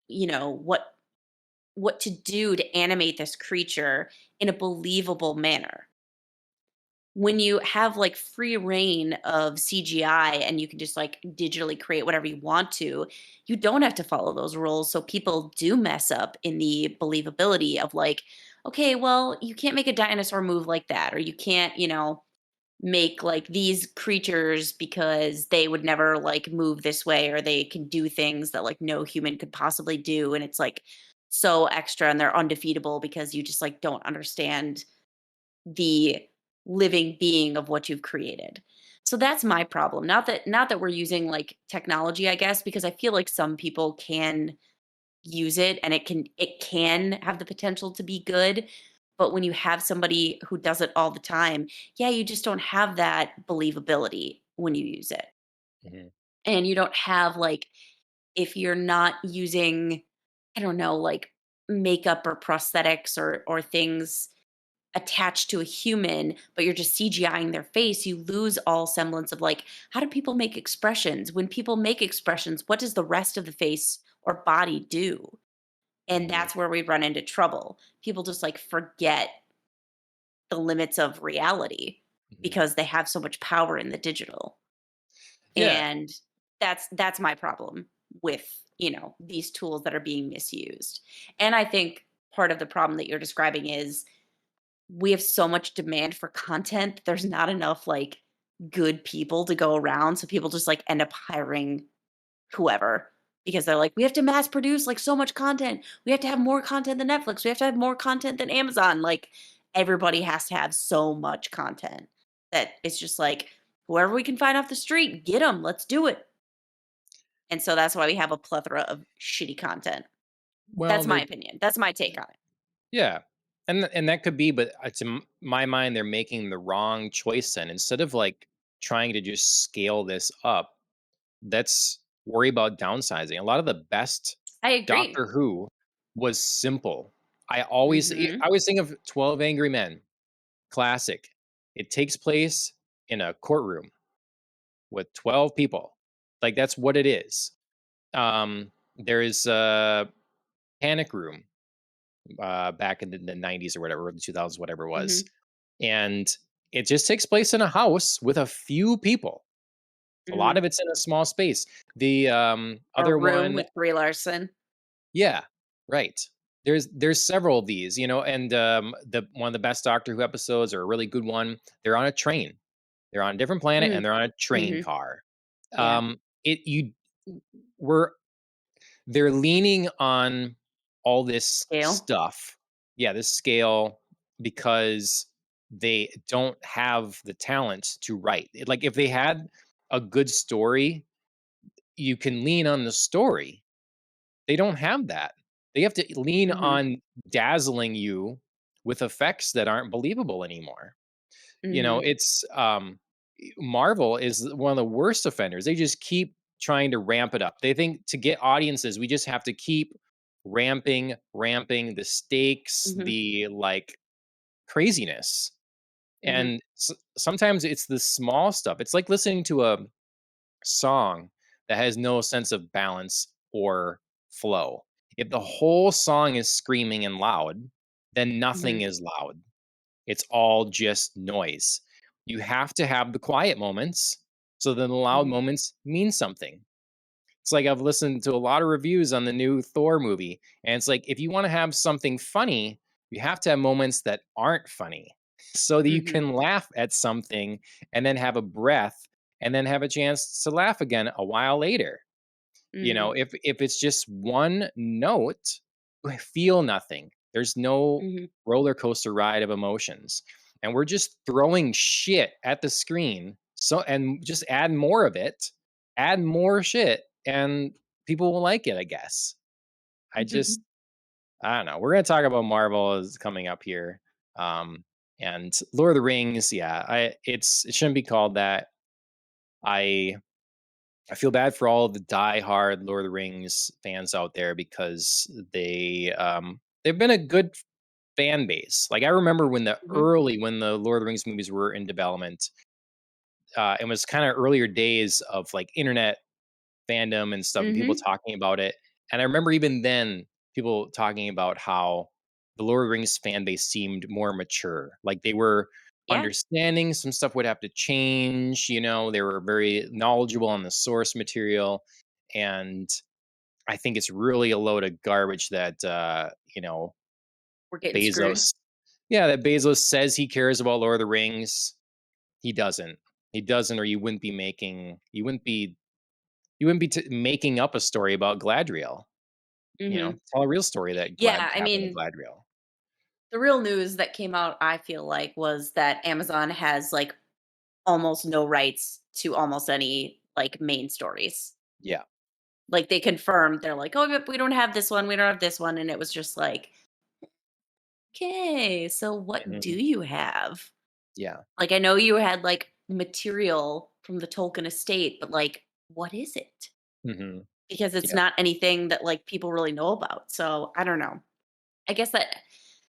you know, what to do to animate this creature in a believable manner. When you have like free reign of CGI and you can just like digitally create whatever you want to, you don't have to follow those rules. So people do mess up in the believability of like, okay, well, you can't make a dinosaur move like that, or you can't, make like these creatures because they would never like move this way, or they can do things that like no human could possibly do. And it's like so extra and they're undefeatable because you just like don't understand the living being of what you've created. So that's my problem. Not that we're using like technology, I guess, because I feel like some people can use it and it can have the potential to be good. But when you have somebody who does it all the time, yeah, you just don't have that believability when you use it. Mhm. And you don't have like, if you're not using, I don't know, like makeup or prosthetics or things attached to a human, but you're just CGIing their face, you lose all semblance of like, how do people make expressions? When people make expressions, what does the rest of the face or body do? And Mhm. that's where we run into trouble. People just like forget the limits of reality Mhm. because they have so much power in the digital. Yeah. And that's my problem with, these tools that are being misused. And I think part of the problem that you're describing is we have so much demand for content that there's not enough like good people to go around. So people just like end up hiring whoever because they're like, we have to mass produce like so much content. We have to have more content than Netflix. We have to have more content than Amazon. Like everybody has to have so much content that it's just like whoever we can find off the street, get them. Let's do it. And so that's why we have a plethora of shitty content. Well, That's my they're opinion. That's my take on it. yeah, and that could be, but my mind, they're making the wrong choice. Then instead of like trying to just scale this up, let's worry about downsizing. A lot of the best I agree. Doctor Who was simple. Mhm. I always think of 12 Angry Men, classic. It takes place in a courtroom with 12 people. Like that's what it is. There is a panic room back in the 90s or whatever, or the 2000s, whatever it was. Mhm. And it just takes place in a house with a few people. A lot Mhm. of it's in a small space. The A other room one, with Brie Larson. yeah, right. There's several of these, and the one of the best Doctor Who episodes, or a really good one. They're on a train. They're on a different planet, and Mm. they're on a train Mhm. car. Yeah. It you we're They're leaning on all this Scale. stuff. Yeah, this scale, because they don't have the talent to write. Like if they had a good story, you can lean on the story. They don't have that. They have to lean Mhm. on dazzling you with effects that aren't believable anymore. Mhm. It's Marvel is one of the worst offenders. They just keep trying to ramp it up. They think to get audiences, we just have to keep ramping the stakes, Mhm. the like craziness. Mhm. And sometimes it's the small stuff. It's like listening to a song that has no sense of balance or flow. If the whole song is screaming and loud, then nothing Mhm. is loud. It's all just noise. You have to have the quiet moments so that the loud Mhm. moments mean something. It's like I've listened to a lot of reviews on the new Thor movie, and it's like if you want to have something funny, you have to have moments that aren't funny so that you Mhm. can laugh at something and then have a breath and then have a chance to laugh again a while later. Mhm. If it's just one note, I feel nothing. There's no Mhm. roller coaster ride of emotions. And we're just throwing shit at the screen. So and just add more of it. add more shit and people will like it, I guess. I just I don't know. We're gonna talk about Marvel is coming up here. Um and Lord of the Rings, yeah, it shouldn't be called that. I I feel bad for all the diehard Lord of the Rings fans out there because they've been a good fan base. Like I remember Mhm. when the Lord of the Rings movies were in development, it was kind of earlier days of like internet fandom and stuff and people Mhm. talking about it. And I remember even then people talking about how the Lord of the Rings fan base seemed more mature. Like they were Yeah, understanding some stuff would have to change, they were very knowledgeable on the source material. And I think it's really a load of garbage that we're getting screwed. Bezos that Bezos says he cares about Lord of the Rings. He doesn't. He doesn't, or you wouldn't be making up a story about Gladriel. Mhm. Tell a real story that Yeah, I happened to mean, Gladriel. the real news that came out, I feel like, was that Amazon has, like, almost no rights to almost any, like, main stories. Yeah. Like, they confirmed, they're like, "Oh, yep, we don't have this one, we don't have this one," and it was just like, "Okay, so what do Mhm. you have?" Yeah. Like, I know you had, like, material from the Tolkien estate, but, like, what is it? Mhm. Because it's Yep. not anything that, like, people really know about, so I don't know. I guess that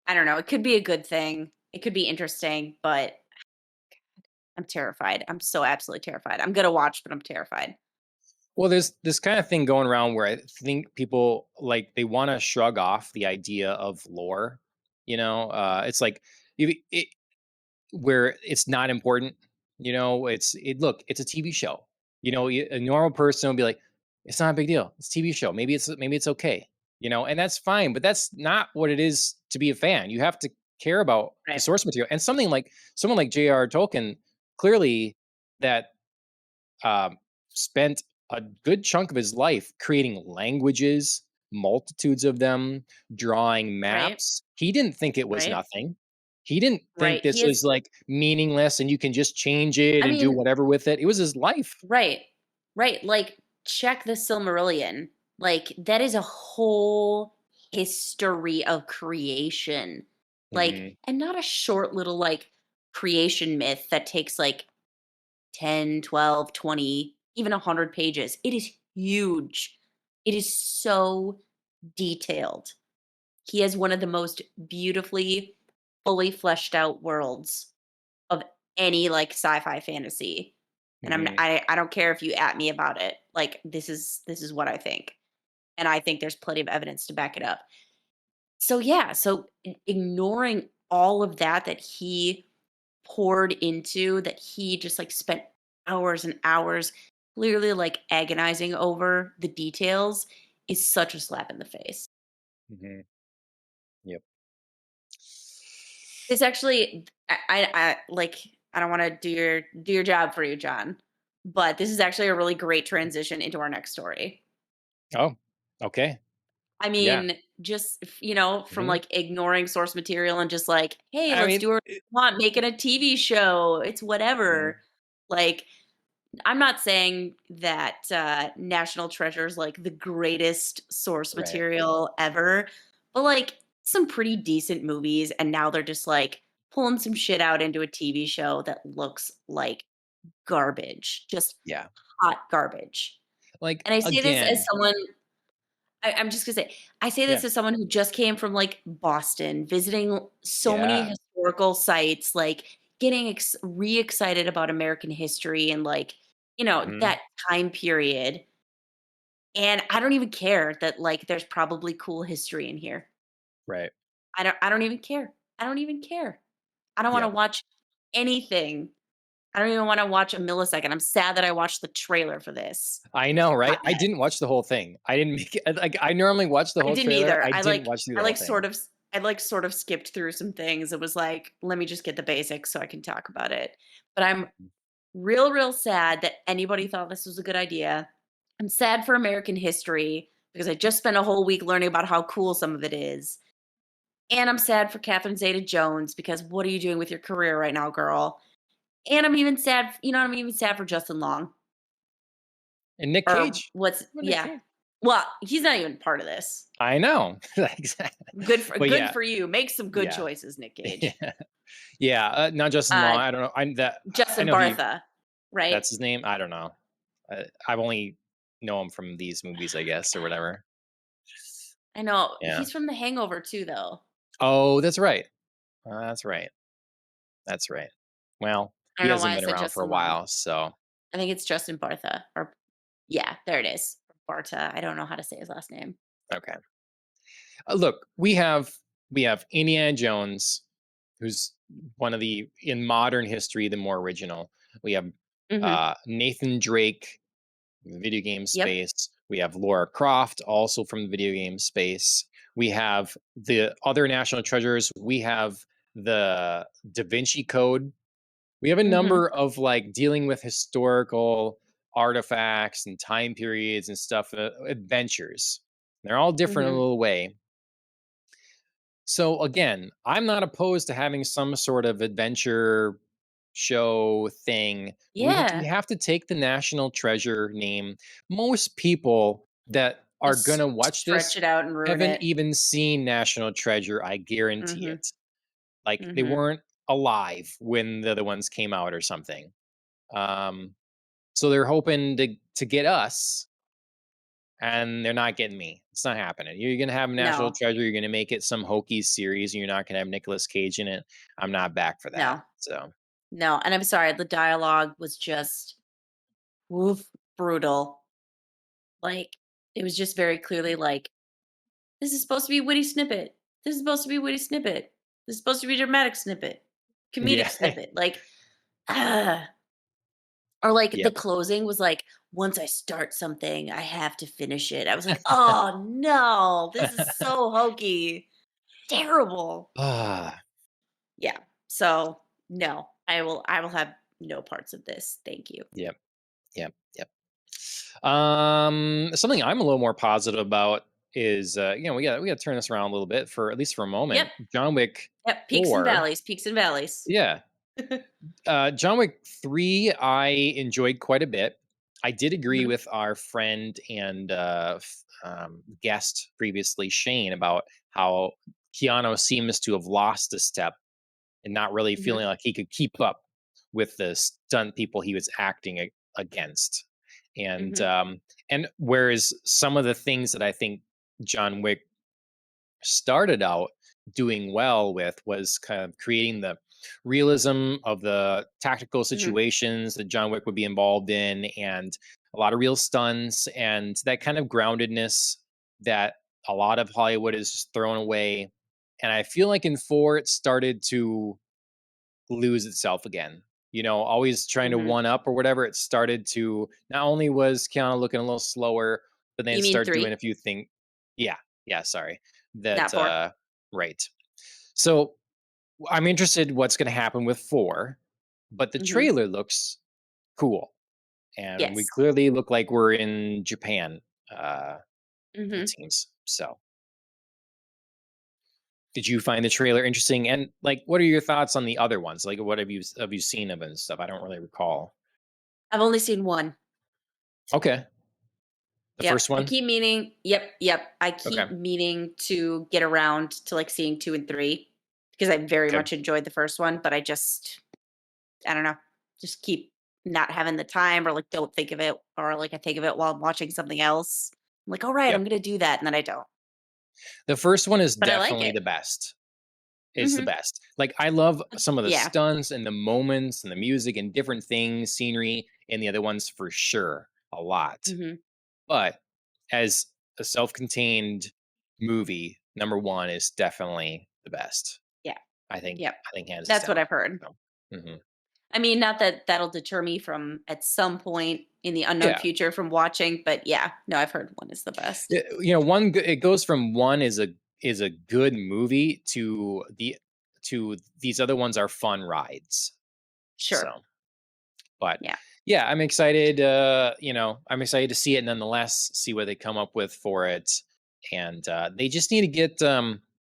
I don't know, it could be a good thing, it could be interesting, but I'm terrified. I'm so absolutely terrified. I'm gonna watch, but I'm terrified. Well, there's this kind of thing going around where I think people like they want to shrug off the idea of lore. It's like it, where it's not important. Look, it's a TV show. A normal person will be like, it's not a big deal. It's a TV show. Maybe it's okay. And that's fine. But that's not what it is to be a fan. You have to care about the Right, source material. And something like someone like J.R. Tolkien, clearly that spent a good chunk of his life creating languages, multitudes of them, drawing right, maps. He didn't think it was right, nothing. He didn't think right. this He is was like meaningless and you can just change it I and do mean, whatever with it. It was his life. right, right, like, check the Silmarillion. Like, that is a whole history of creation. Like, Hmm. and not a short little, like, creation myth that takes, like, 10, 12, 20, even 100 pages. It is huge. It is so detailed. He has one of the most beautifully, fully fleshed out worlds of any, like, sci-fi fantasy, and Hmm. I don't care if you at me about it, like, this is what I think, and I think there's plenty of evidence to back it up. So, yeah, so ignoring all of that he poured into, that he just, like, spent hours and hours clearly, like, agonizing over the details is such a slap in the face. Hmm. Yep. It's actually like, I don't wanna do your job for you, John, but this is actually a really great transition into our next story. Oh, okay. I Yeah. mean, just from, Hmm. like, ignoring source material and just like, "Hey, I let's mean, do what we want, making a TV show, it's mhm, whatever." Like, I'm not saying that, National Treasure is, like, the greatest source right. material ever, but, like, some pretty decent movies, and now they're just, like, pulling some shit out into a TV show that looks like garbage, just Yeah. hot garbage. Like, And I say this as again, someone I'm just gonna say, I say yeah. this as someone who just came from, like, Boston, visiting so many Yeah. historical sites, like, getting re-excited about American history and, like, Hmm. that time period, and I don't even care that, like, there's probably cool history in here. Right. I don't even care. I don't even care. I don't wanna Yep. watch anything. I don't even wanna watch a millisecond. I'm sad that I watched the trailer for this. I know, right? Hot I mess. didn't watch the whole thing. I didn't make it like, I normally watch the I whole didn't trailer. either. I didn't watch through the whole thing. Sort of skipped through some things. It was like, let me just get the basics so I can talk about it. But I'm real, real sad that anybody thought this was a good idea. I'm sad for American history because I just spent a whole week learning about how cool some of it is. And I'm sad for Catherine Zeta Jones because what are you doing with your career right now, girl? And I'm even sad, I'm even sad for Justin Long. And Nick or Cage. what's What Nick yeah. Cage? Well, he's not even part of this. I know. Exactly. But Good yeah, for you. Make some good yeah, choices, Nick Cage. yeah, yeah. Not Justin Uh Long. I don't know. I Justin know he. Bartha, right? That's his name. I don't know. I've only know him from these movies, I guess, or whatever. I know. Yeah. He's from The Hangover too, though. Oh, that's right. That's right. That's right. Well, I he don't know why hasn't I been said around for a Justin Long. while, so I think it's Justin Bartha, or yeah, there it is. Barta. I don't know how to say his last name. okay. Look, we have Indiana Jones, who's one of the in modern history the more original. We have Hmm. Nathan Drake, from the video game Yep. space. We have Laura Croft, also from the video game space. We have the other national treasures. We have the Da Vinci Code. We have a Hmm. number of like dealing with historical artifacts and time periods and stuff, adventures. They're all different in a Hmm. little way. So again, I'm not opposed to having some sort of adventure show thing. We Yeah. have to take the national treasure name. Most people that are Just gonna watch stretch this it out and ruin haven't it. even seen National Treasure. I guarantee Hmm. it. Like they Hmm. weren't alive when the other ones came out or something. Um, so they're hoping to get us, and they're not getting me. It's not happening. You're gonna have National No. Treasure. You're gonna make it some hokey series, and you're not gonna have Nicolas Cage in it. I'm not back for that. No. So No. And I'm sorry, the dialogue was just woof, brutal. Like it was just very clearly like, this is supposed to be a witty snippet. This is supposed to be a witty snippet. This is supposed to be a dramatic snippet, comedic yeah, snippet. Like, ah. Or like the yep. closing was like, once I start something, I have to finish it. I was like, oh no, this is so hokey. Terrible. Ah, Yeah. So no, I will have no parts of this. Thank you. yep, yep, yep. Something I'm a little more positive about is, we got to turn this around a little bit for at least for a Yep. moment. John Wick Yep. Peaks and 4. valleys, peaks and valleys. Yeah, John Wick 3, I enjoyed quite a bit. I did agree Mhm. with our friend and guest previously, Shane, about how Keanu seems to have lost a step and not really Mhm. feeling like he could keep up with the stunt people he was acting against. And Mhm. whereas some of the things that I think John Wick started out doing well with was kind of creating the realism of the tactical Mhm. situations that John Wick would be involved in, and a lot of real stunts and that kind of groundedness that a lot of Hollywood is just thrown away. And I feel like in 4 it started to lose itself again. Always trying to Mhm. one up or whatever. It started to not only was Keanu looking a little slower, but then You it mean started doing a 3? few things. Yeah, yeah. Sorry, Not that 4? right. So I'm interested what's going to happen with 4, but the Mhm. trailer looks cool, and we Yes. clearly look like we're in Japan. It Mhm. seems so. Did you find the trailer interesting? And like, what are your thoughts on the other ones? Like, what have you seen of it and stuff? I don't really recall. I've only seen 1. Okay. The Yep. first I one? keep meaning yep. I keep Okay. meaning to get around to, like, seeing 2 and 3 because I very Okay. much enjoyed the first one, but I don't know, just keep not having the time or, like, don't think of it, or, like, I think of it while I'm watching something else. I'm like, "Alright, I'm Yep. gonna do that," and then I don't. The first one is But I like definitely it. the best. It's the Mhm. best. Like, I love some of the Yeah. stunts and the moments and the music and different things, scenery, and the other ones for sure, a lot. Mhm. But as a self-contained movie, number 1 is definitely the best. Yeah. I think Yep. I think hands us That's what down. I've heard. So, mhm. I mean, not that that'll deter me from at some point in the unknown Yeah. future from watching, but yeah, no, I've heard 1 is the best. It goes from one is a good movie to these other ones are fun rides. So, Sure. but Yeah. yeah, I'm excited. I'm excited to see it nonetheless. See what they come up with for it, and they just need to get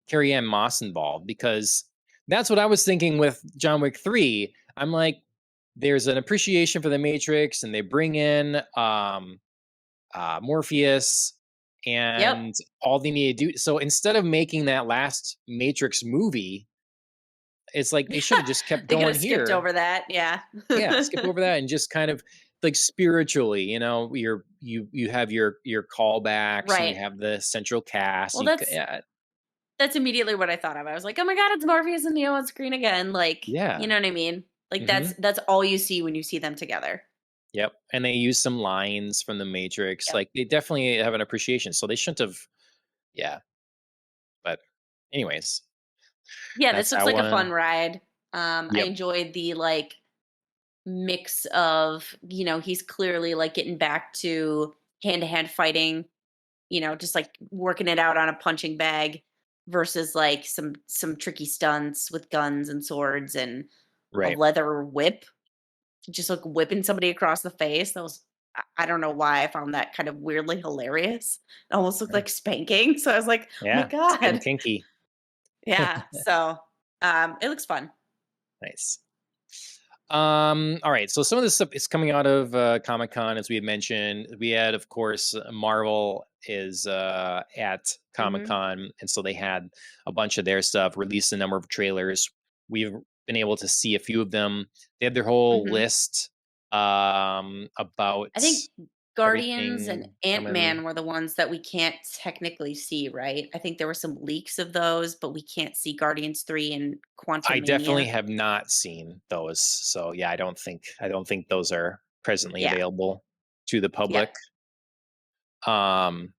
Carrie Ann Moss involved, because that's what I was thinking with John Wick 3. I'm like, there's an appreciation for the Matrix, and they bring in Morpheus, Yep. and all they need to do. So instead of making that last Matrix movie, it's like they should have just kept They could going have skipped here. over that. Yeah. Yeah, skip over that and just kind of like spiritually, you have your callbacks and you Right. have the central cast. Well, You that's yeah, that's immediately what I thought of. I was like, "Oh my god, it's Morpheus and Neo on screen again." Like, you yeah. know what I mean? Like Hmm. that's all you see when you see them together. Yep. And they use some lines from the Matrix. Yep. Like they definitely have an appreciation. So they shouldn't have. Yeah. But anyways, Yeah, this that's looks how. like a fun ride. I Yep. enjoyed the like mix of, he's clearly like getting back to hand to hand fighting, just like working it out on a punching bag versus like some tricky stunts with guns and swords and a Right. leather whip, just like whipping somebody across the face. That was I don't know why I found that kind of weirdly hilarious. It almost looked Yeah. like spanking. So I was like, oh my Yeah. It's getting God. kinky. Yeah. So it looks fun. Nice. All right. So some of this stuff is coming out of Comic Con, as we had mentioned. We had, of course, Marvel is at Comic Hmm. Con, and so they had a bunch of their stuff, released a number of trailers. We've been able to see a few of them. They had their whole Hmm. list about I think Guardians and everything coming. Ant-Man were the ones that we can't technically see, right? I think there were some leaks of those, but we can't see Guardians 3 and I Quantum definitely Mania. have not seen those, so yeah, I don't think those are presently Yeah. available to the Yeah. public. Um,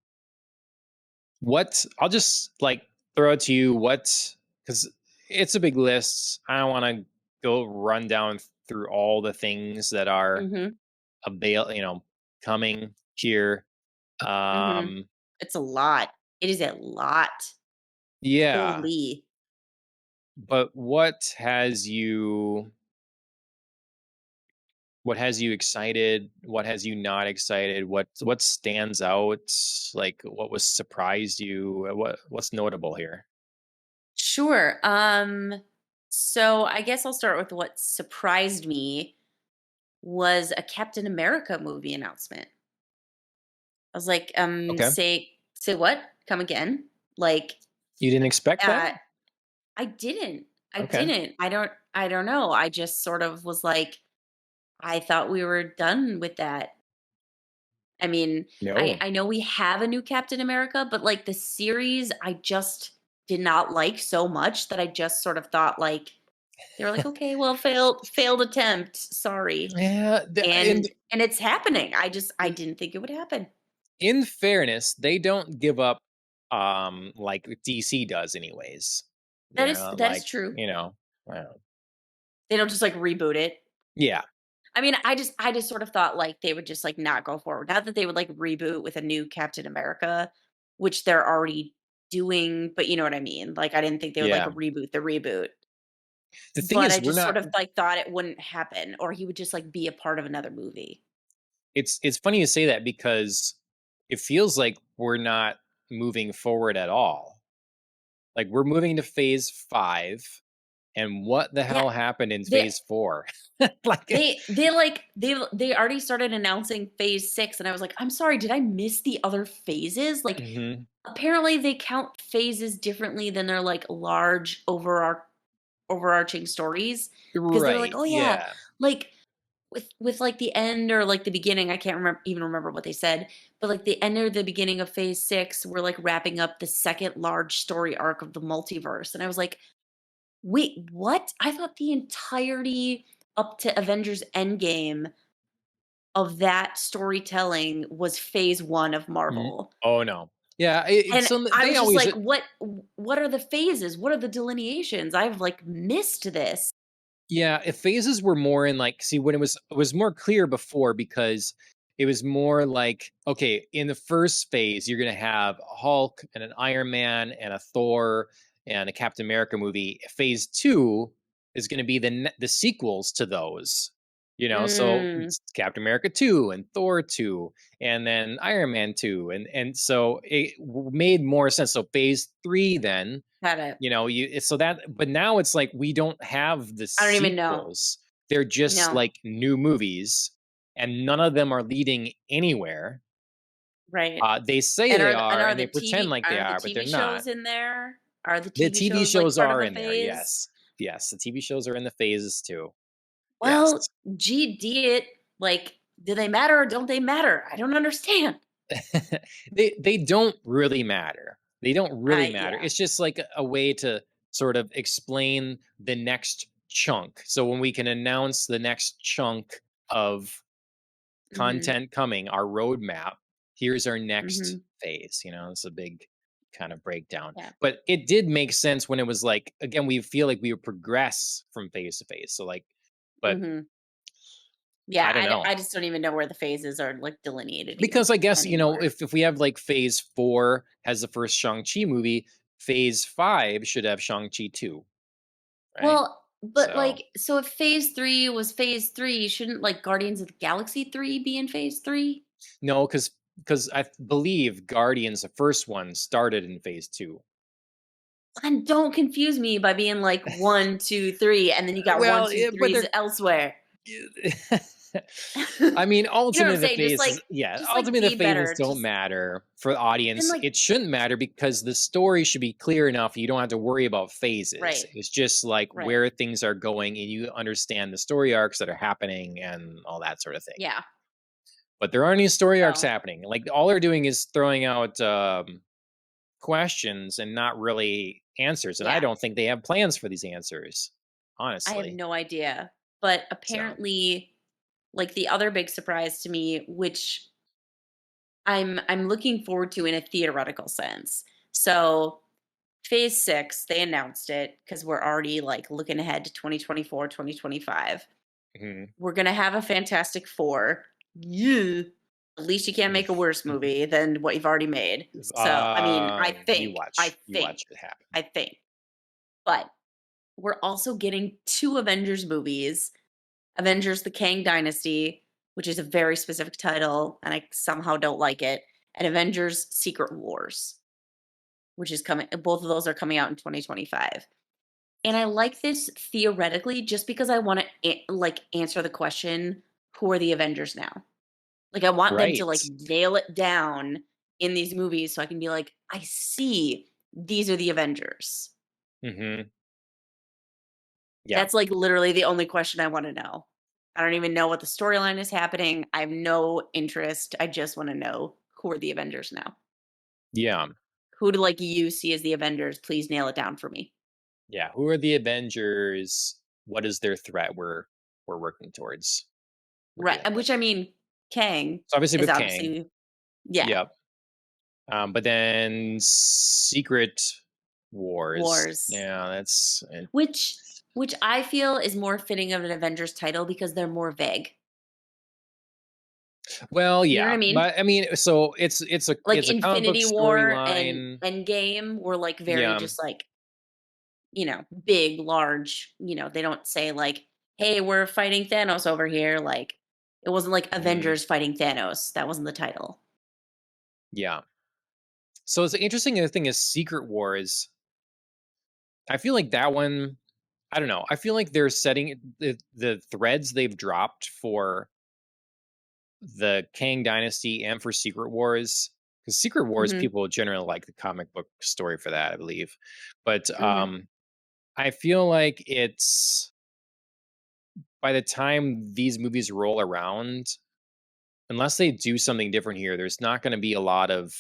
what I'll just like throw it to you. Because it's a big list. I don't want to go run down through all the things that are Mhm. coming here. Mhm. Um, It's a lot. It is a lot. yeah, Holy. but what has you excited? What has you not excited? What stands out? Like what was surprised you? What's notable here? Sure. So I guess I'll start with what surprised me was a Captain America movie announcement. I was like, Okay, say what? Come again? Like, you didn't expect that? uh, I didn't. I Okay, didn't. I don't know. I just sort of was like, I thought we were done with that. I mean, I no. I know we have a new Captain America, but like the series I just did not like so much that I just sort of thought like they were like, "Okay, well, failed attempt. Sorry." Yeah, And it's happening. I didn't think it would happen. in fairness, they don't give up like DC does anyways. That is Like, true. well, They don't just like reboot it. yeah. I mean, I just sort of thought like they would just like not go forward. Not that they would like reboot with a new Captain America, which they're already doing, but you know what I mean? Like I didn't think they would like Yeah. reboot the reboot. The thing But I is we're just not sort of like thought it wouldn't happen or he would just like be a part of another movie. it's funny you say that because it feels like we're not moving forward at all. Like we're moving to phase 5 and what the Yeah. hell happened in They phase 4? Like they already started announcing phase 6 and I was like, "I'm sorry, did I miss the other phases?" Like mhm. apparently they count phases differently than their like large overarching stories because they were like, Right. "Oh yeah, Yeah. like with like the end or like the beginning, I can't remember what they said, but like the end or the beginning of phase 6, we're like wrapping up the second large story arc of the multiverse." And I was like, "Wait, what? I thought the entirety up to Avengers Endgame of that storytelling was phase 1 of Mhm. Marvel." Oh no. Yeah, it And so I they was just always like, what are the phases? What are the delineations? I've like missed this. yeah, if phases were more in like see when it was more clear before because it was more like okay, in the first phase you're going to have a Hulk and an Iron Man and a Thor and a Captain America movie. Phase 2 is going to be the sequels to those. So Mm, it's Captain America 2 and Thor 2 and then Iron Man 2 and so it made more sense. So phase 3 then got it. so that but now it's like we don't have the I don't even know. sequels. They're just No. like new movies and none of them are leading anywhere. Right. They say And they are are, are and the they pretend TV like they are the are, but they're TV not. shows in there? Are the The TV TV shows, like, shows part of are the in there, phase? yes. Yes, the TV shows are in the phases too. Yes. Well, gee, it like, do they matter or don't they matter? I don't understand. They don't really matter. They don't really matter. Yeah. It's just like a way to sort of explain the next chunk. So when we can announce the next chunk of Mhm. content coming, our roadmap, here's our next Mhm. phase. It's a big kind of breakdown. Yeah. But it did make sense when it was like, again, we feel like we would progress from phase to phase. So like, but Mhm. Yeah, I don't know. I just don't even know where the phases are, like, delineated Because even I guess, anymore. if we have like phase 4 has the first Shang-Chi movie, phase 5 should have Shang-Chi 2, right? Well, but, So, like, so if phase 3 was phase 3, shouldn't, like, Guardians of the Galaxy 3 be in phase 3? no, because I believe Guardians, the first one, started in phase 2. And don't confuse me by being like 1, 2, 3, and then you got one, Well, two, but threes they're elsewhere. I mean, You know what I'm ultimately, the saying? phases, yeah, Just, like, ultimately, the be phases better, don't just matter for the and, audience. like It shouldn't matter because the story should be clear enough. You don't have to worry about phases. right, It's just like right. where things are going, and you understand the story arcs that are happening and all that sort of thing. Yeah. But there aren't any story arcs So, happening. Like all they're doing is throwing out questions and not really answers. And I yeah, don't think they have plans for these answers, I have honestly. no idea, but So, apparently, like, the other big surprise to me, which I'm looking forward to in a theoretical sense. So, phase 6, they announced it because 'cause we're already, like, looking ahead to 2024, 2025. mhm. We're gonna have a Fantastic Four. Yeah. At least you can't make a worse movie than what you've already made. So, I mean, You watch, it happen. I think. But we're also getting 2 Avengers movies. Avengers: The Kang Dynasty, which is a very specific title, and I somehow don't like it, and Avengers: Secret Wars, which is coming both of those are coming out in 2025. And I like this theoretically just because I wanna like, answer the question, "Who are the Avengers now?" Like, I want them to, Right. like, nail it down in these movies so I can be like, "I see. These are the Avengers." Hmm. Yeah. That's, like, literally the only question I wanna know. I don't even know what the storyline is happening. I have no interest. I just wanna know who are the Avengers now. Yeah. Who do, like, you see as the Avengers? Please nail it down for me. Yeah. Who are the Avengers? What is their threat we're working towards? We're Right, dealing with. which I mean, Kang So obviously is with Kang. obviously yeah, Yep. But then Secret Wars. Wars, Yeah, that's which which I feel is more fitting of an Avengers title because they're more vague. well, You know what yeah. I mean? But I mean, so Like it's a comic book Infinity War and storyline. Endgame were, like, very Yeah. just, like, big, large, they don't say, like, "Hey, we're fighting Thanos over here," like, it wasn't like Mhm. Avengers fighting Thanos, that wasn't the title. Yeah. So it's interesting. The thing is, Secret Wars. I feel like that one. I don't know. I feel like they're setting the threads they've dropped for the Kang Dynasty and for Secret Wars. Because Secret Wars, Mhm, people generally like the comic book story for that, I believe. But mhm, I feel like it's by the time these movies roll around, unless they do something different here, there's not going to be a lot of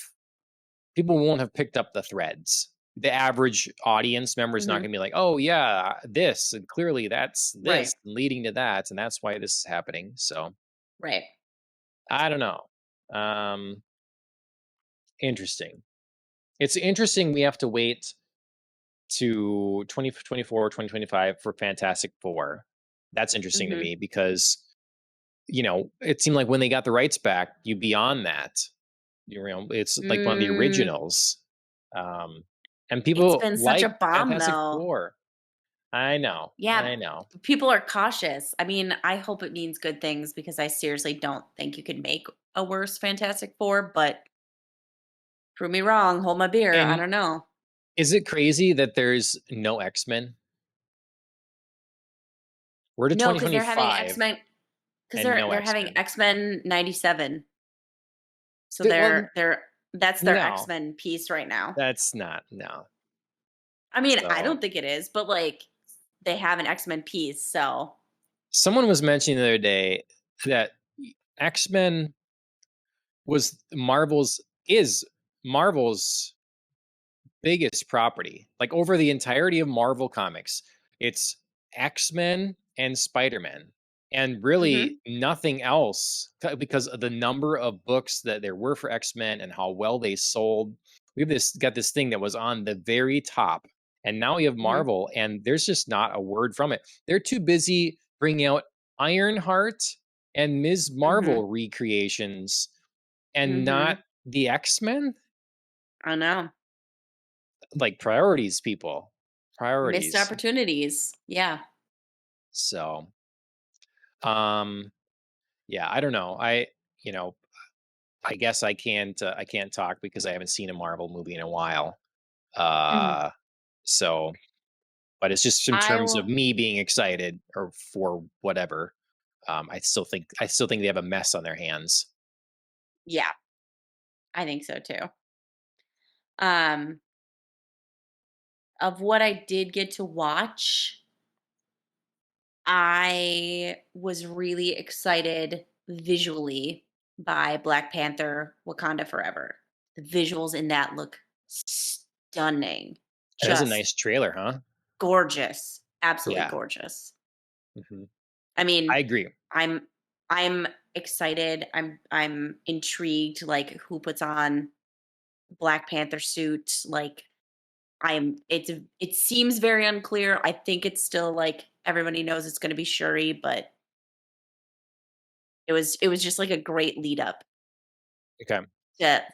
people won't have picked up the threads. The average audience member is not mhm, going to be like, "Oh yeah, this and clearly that's right, this leading to that, and that's why this is happening." So right, I don't know. Um, Interesting. It's interesting. We have to wait to 2024, 2025 for Fantastic Four. That's interesting to mhm, me because it seemed like when they got the rights back, you beyond that, it's like one of the mm, originals. Um, and it's people been such a like bomb, Fantastic though. Four. I know. Yeah, I know. people are cautious. I mean, I hope it means good things because I seriously don't think you could make a worse Fantastic Four, but prove me wrong, hold my beer, I And don't know. is it crazy that there's no X-Men? We're to No, because 'cause they're having 2025 X-Men 'cause and no they're having X-Men. X-Men '97. So Well, that's their no, X-Men piece right now. that's not no. I mean, I So don't think it is, but, like, they have an X-Men piece, so someone was mentioning the other day that X Men was Marvel's biggest property. Like over the entirety of Marvel Comics, it's X-Men and Spider-Man. And really Mhm, nothing else because of the number of books that there were for X-Men and how well they sold. We've this got this thing that was on the very top. And now we have mhm, Marvel and there's just not a word from it. They're too busy bringing out Ironheart and Ms. mhm, Marvel recreations and mhm. not the X-Men. I know. Like priorities, people. Missed Priorities. opportunities. Yeah. So, um, yeah, I don't know. You know, I guess I can't talk because I haven't seen a Marvel movie in a while. Mhm. Uh, so, but it's just in I terms of will me being excited or for whatever. I still think they have a mess on their hands. yeah, I think so too. Um, of what I did get to watch, I was really excited visually by Black Panther: Wakanda Forever. The visuals in that look stunning. It has a Just nice trailer, huh? gorgeous. Absolutely Yeah. gorgeous. Mhm. I I mean, agree. I'm I'm excited. I'm intrigued like who puts on Black Panther suit. Like it seems very unclear. I think it's still like everybody knows it's going to be Shuri, but it was just like a great lead up Okay.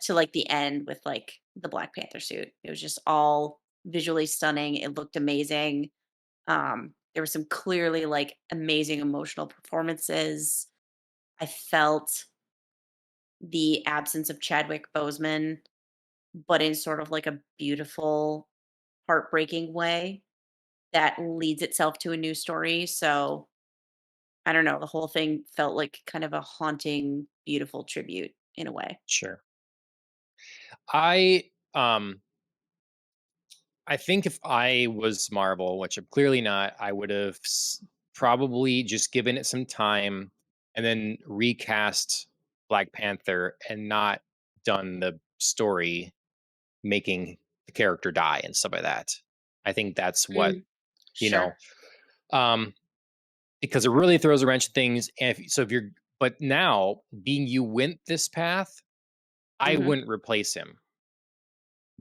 to like the end with like the Black Panther suit. It was just all visually stunning. It looked amazing. There were some clearly like amazing emotional performances. I felt the absence of Chadwick Boseman, but in sort of like a beautiful, heartbreaking way that leads itself to a new story. So I don't know, the whole thing felt like kind of a haunting, beautiful tribute in a way. Sure. I um I think if I was Marvel, which I'm clearly not, I would have probably just given it some time and then recast Black Panther and not done the story making the character die and stuff like that. I think that's what, Mm, you know, sure. um, because it really throws a wrench in things. And if you're, but now being you went this path, I Hmm. wouldn't replace him.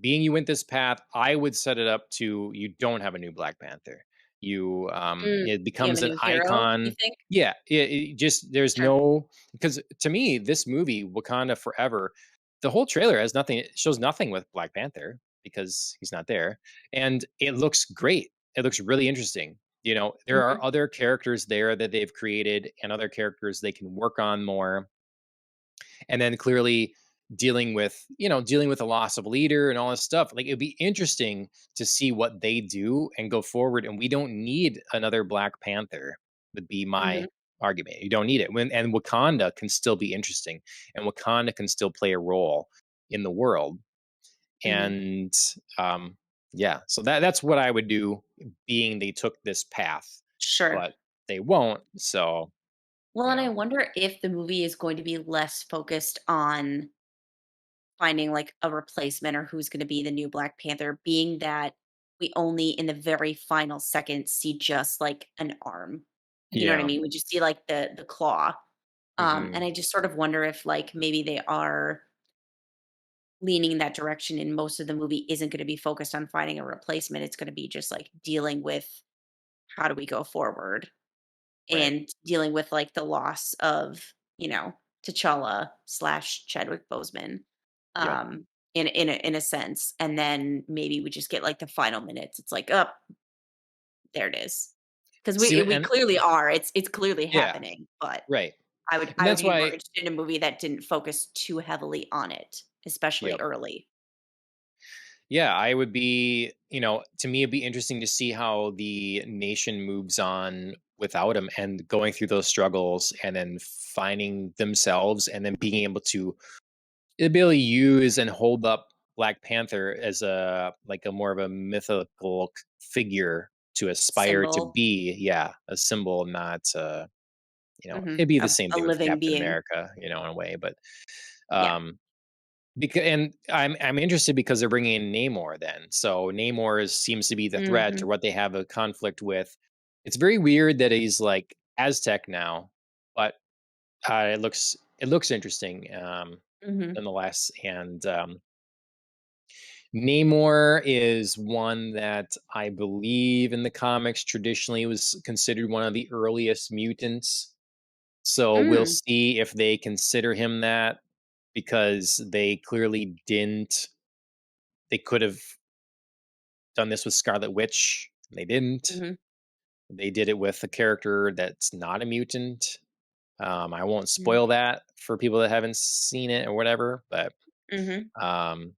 Being you went this path, I would set it up to you don't have a new Black Panther. Mm. It You have a becomes an new hero, you icon. think? Yeah, it just there's Sure. no because to me this movie Wakanda Forever, the whole trailer has nothing. It shows nothing with Black Panther because he's not there, and it looks great. It looks really interesting. You know, there Hmm. are other characters there that they've created and other characters they can work on more and then clearly dealing with the loss of a leader and all this stuff like it'd be interesting to see what they do and go forward and we don't need another Black Panther would be my Hmm. argument. You don't need it when and Wakanda can still be interesting and Wakanda can still play a role in the world Hmm. and um yeah so that's what I would do being they took this path Sure. but they won't so Well, you and I know wonder if the movie is going to be less focused on finding like a replacement or who's going to be the new Black Panther, being that we only in the very final second see just like an arm. You know what I yeah mean? We just see like the claw. And hmm I just sort of wonder if like maybe they are leaning in that direction and most of the movie isn't going to be focused on finding a replacement. It's going to be just like dealing with how do we go forward right and dealing with like the loss of, T'Challa slash Chadwick Boseman, yep in a sense. And then maybe we just get like the final minutes. It's like, up there it is. Because see we and clearly are. It's clearly yeah happening, but right. And I would that's be more why interested in a movie that didn't focus too heavily on it, especially yep. early. Yeah, I would be, to me it'd be interesting to see how the nation moves on without him and going through those struggles and then finding themselves and then being able to the ability to use and hold up Black Panther as a like a more of a mythical figure to aspire to Symbol. be, yeah, a symbol, not Mhm. it'd be the same A thing with living Captain being. America, in a way, but Yeah. um because and I'm interested because they're bringing in Namor then. So Namor seems to be the threat or Mhm. what they have a conflict with. It's very weird that he's like Aztec now, but it looks interesting Mhm. nonetheless. And Namor is one that I believe in the comics traditionally was considered one of the earliest mutants. So we'll Mm. see if they consider him that because they clearly didn't. They could have done this with Scarlet Witch. They didn't. Mhm. They did it with a character that's not a mutant. I won't Mhm. spoil that for people that haven't seen it or whatever, but Mhm. um,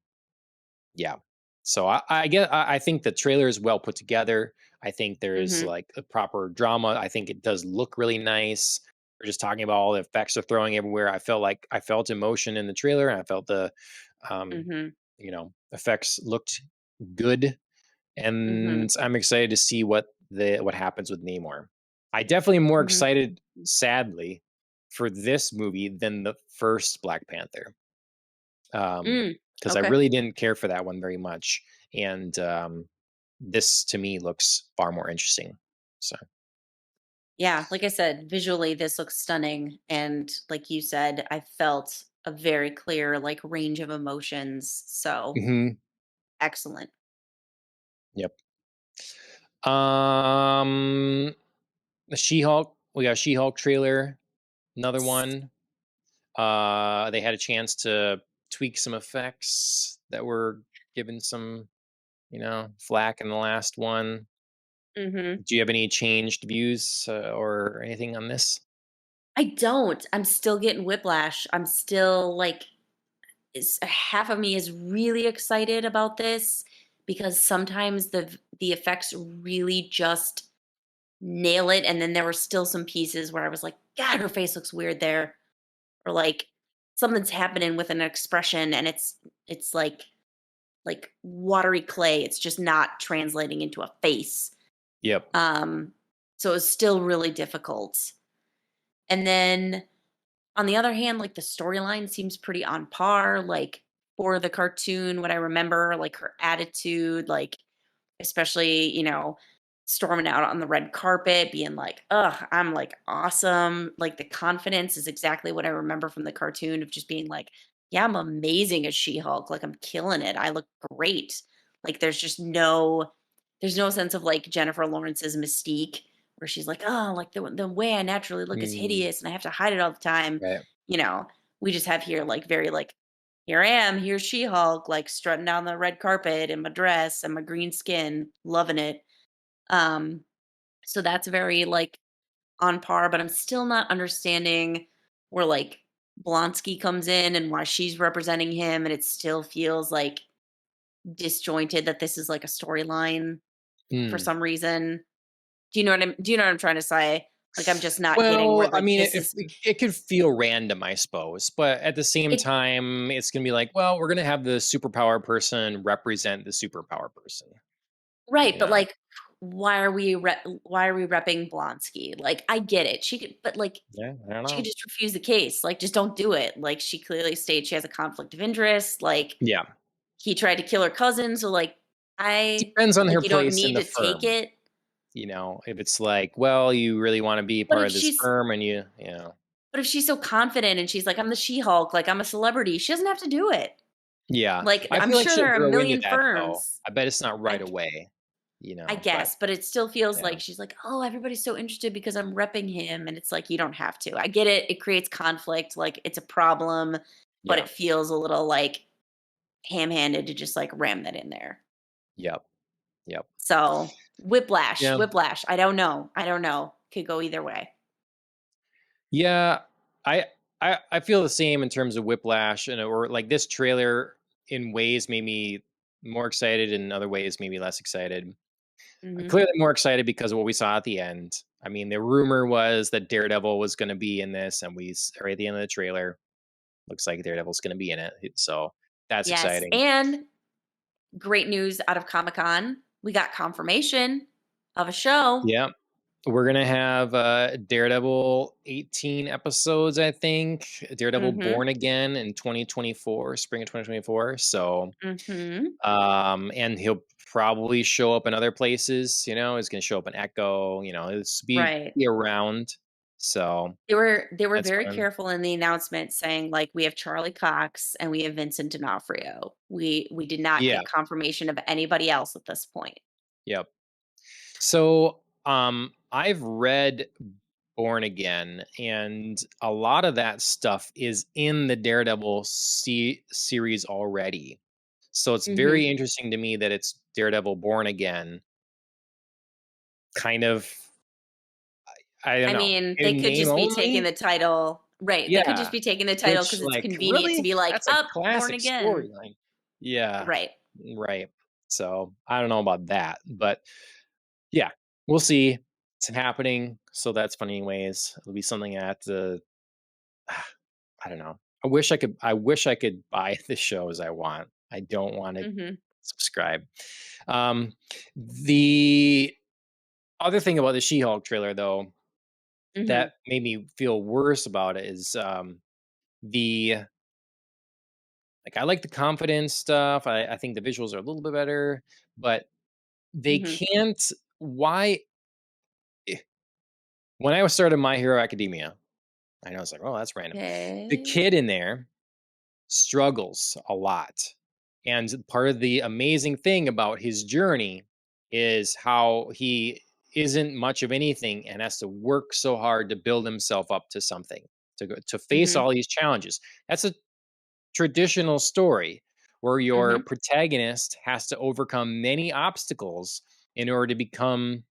yeah. So I think the trailer is well put together. I think there's Mhm. like a proper drama. I think it does look really nice. We're just talking about all the effects they're throwing everywhere. I felt emotion in the trailer, and I felt the um, Mhm. effects looked good, and Mhm. I'm excited to see what happens with Namor. I definitely am more Mhm. excited, sadly, for this movie than the first Black Panther, Mm. because I Okay. really didn't care for that one very much, and this to me looks far more interesting. So, Yeah, like I said, visually this looks stunning, and like you said, I felt a very clear like range of emotions. So, mhm, excellent. yep. Um, the She-Hulk, we got a She-Hulk trailer, another S- one. They had a chance to tweak some effects that were given some, flack in the last one. Mhm. Do you have any changed views or anything on this? I don't. I'm still getting whiplash. I'm still like is half of me is really excited about this because sometimes the effects really just nail it, and then there were still some pieces where I was like, God, her face looks weird there, or like something's happening with an expression, and it's like watery clay. It's just not translating into a face. Yep. Um, so it's still really difficult. And then on the other hand, like the storyline seems pretty on par. Like for the cartoon, what I remember, like her attitude, like especially, storming out on the red carpet, being like, ugh, I'm like awesome. Like the confidence is exactly what I remember from the cartoon of just being like, yeah, I'm amazing as She-Hulk. Like I'm killing it. I look great. Like there's no sense of like Jennifer Lawrence's mystique where she's like, oh, like the way I naturally look is Mm, hideous and I have to hide it all the time. right. You know, we just have here like very like here I am, here's She-Hulk, like strutting down the red carpet in my dress and my green skin, loving it. Um, so that's very like on par, but I'm still not understanding where like Blonsky comes in and why she's representing him, and it still feels like disjointed that this is like a storyline for Mm. some reason. Do you know what I'm trying to say? Like I'm just not getting where Well, I like mean, this if is it could feel random, I suppose, but at the same it time, it's gonna be like, well, we're gonna have the superpower person represent the superpower person. right, You but know? like why are we repping Blonsky? Like I get it. She could but like Yeah, I don't she could know. just refuse the case. Like, just don't do it. Like, she clearly states she has a conflict of interest. Like, Yeah, he tried to kill her cousin. So, like, I depends on her like you don't place in need the to take firm. it. If it's like, well, you really want to be But part if of this she's firm, and but if she's so confident and she's like, I'm the She-Hulk, like I'm a celebrity, she doesn't have to do it. yeah, Like, I I'm feel like sure she'll there are a grow into million that though. firms. I bet it's not I right away. I But guess, but it still feels yeah, like she's like, oh, everybody's so interested because I'm repping him. And it's like, you don't have to. I get it. It creates conflict. Like, it's a problem, but yeah, it feels a little like ham-handed to just like ram that in there. yep, yep. So, whiplash, Yeah. whiplash. I don't know. Could go either way. Yeah, I I feel the same in terms of Whiplash, and or like this trailer in ways made me more excited, and in other ways made me less excited. I'm Mhm. clearly more excited because of what we saw at the end. I mean, the rumor was that Daredevil was going to be in this, and right at the end of the trailer, looks like Daredevil's going to be in it. So that's Yes, exciting. and great news out of Comic-Con, we got confirmation of a show. Yeah. We're gonna have Daredevil 18 episodes, I think. Daredevil Mhm, Born Again in 2024, spring of 2024. So, mhm. and he'll probably show up in other places. He's gonna show up in Echo. It's Right. be around. So They were that's very fun. careful in the announcement saying, like, "We have Charlie Cox and we have Vincent D'Onofrio." We did not Yeah. get confirmation of anybody else at this point. Yep. So, I've read Born Again, and a lot of that stuff is in the Daredevil series already. So it's Mhm. very interesting to me that it's Daredevil Born Again. Kind of, I don't I know, mean, they in could name just be taking only. the title right, they could just Yeah, be taking the title which because it's like convenient to really, be like, that's a "Up, born classic again." storyline. Yeah, Right. right. So I don't know about that, but yeah, we'll see. It's happening, so that's fun anyways. It'll be something I have to I don't know. I wish I could buy the shows I want. I don't wanna Mhm, subscribe. The other thing about the She-Hulk trailer, though, mhm, that made me feel worse about it is, the like, I like the confidence stuff. I think the visuals are a little bit better, but they mhm. can't why eh when I was started My Hero Academia, I know it's like, "Oh, that's random." The 'Kay. kid in there struggles a lot. And part of the amazing thing about his journey is how he isn't much of anything and has to work so hard to build himself up to something, to face Mhm, all these challenges. That's a traditional story where your mhm, protagonist has to overcome many obstacles in order to become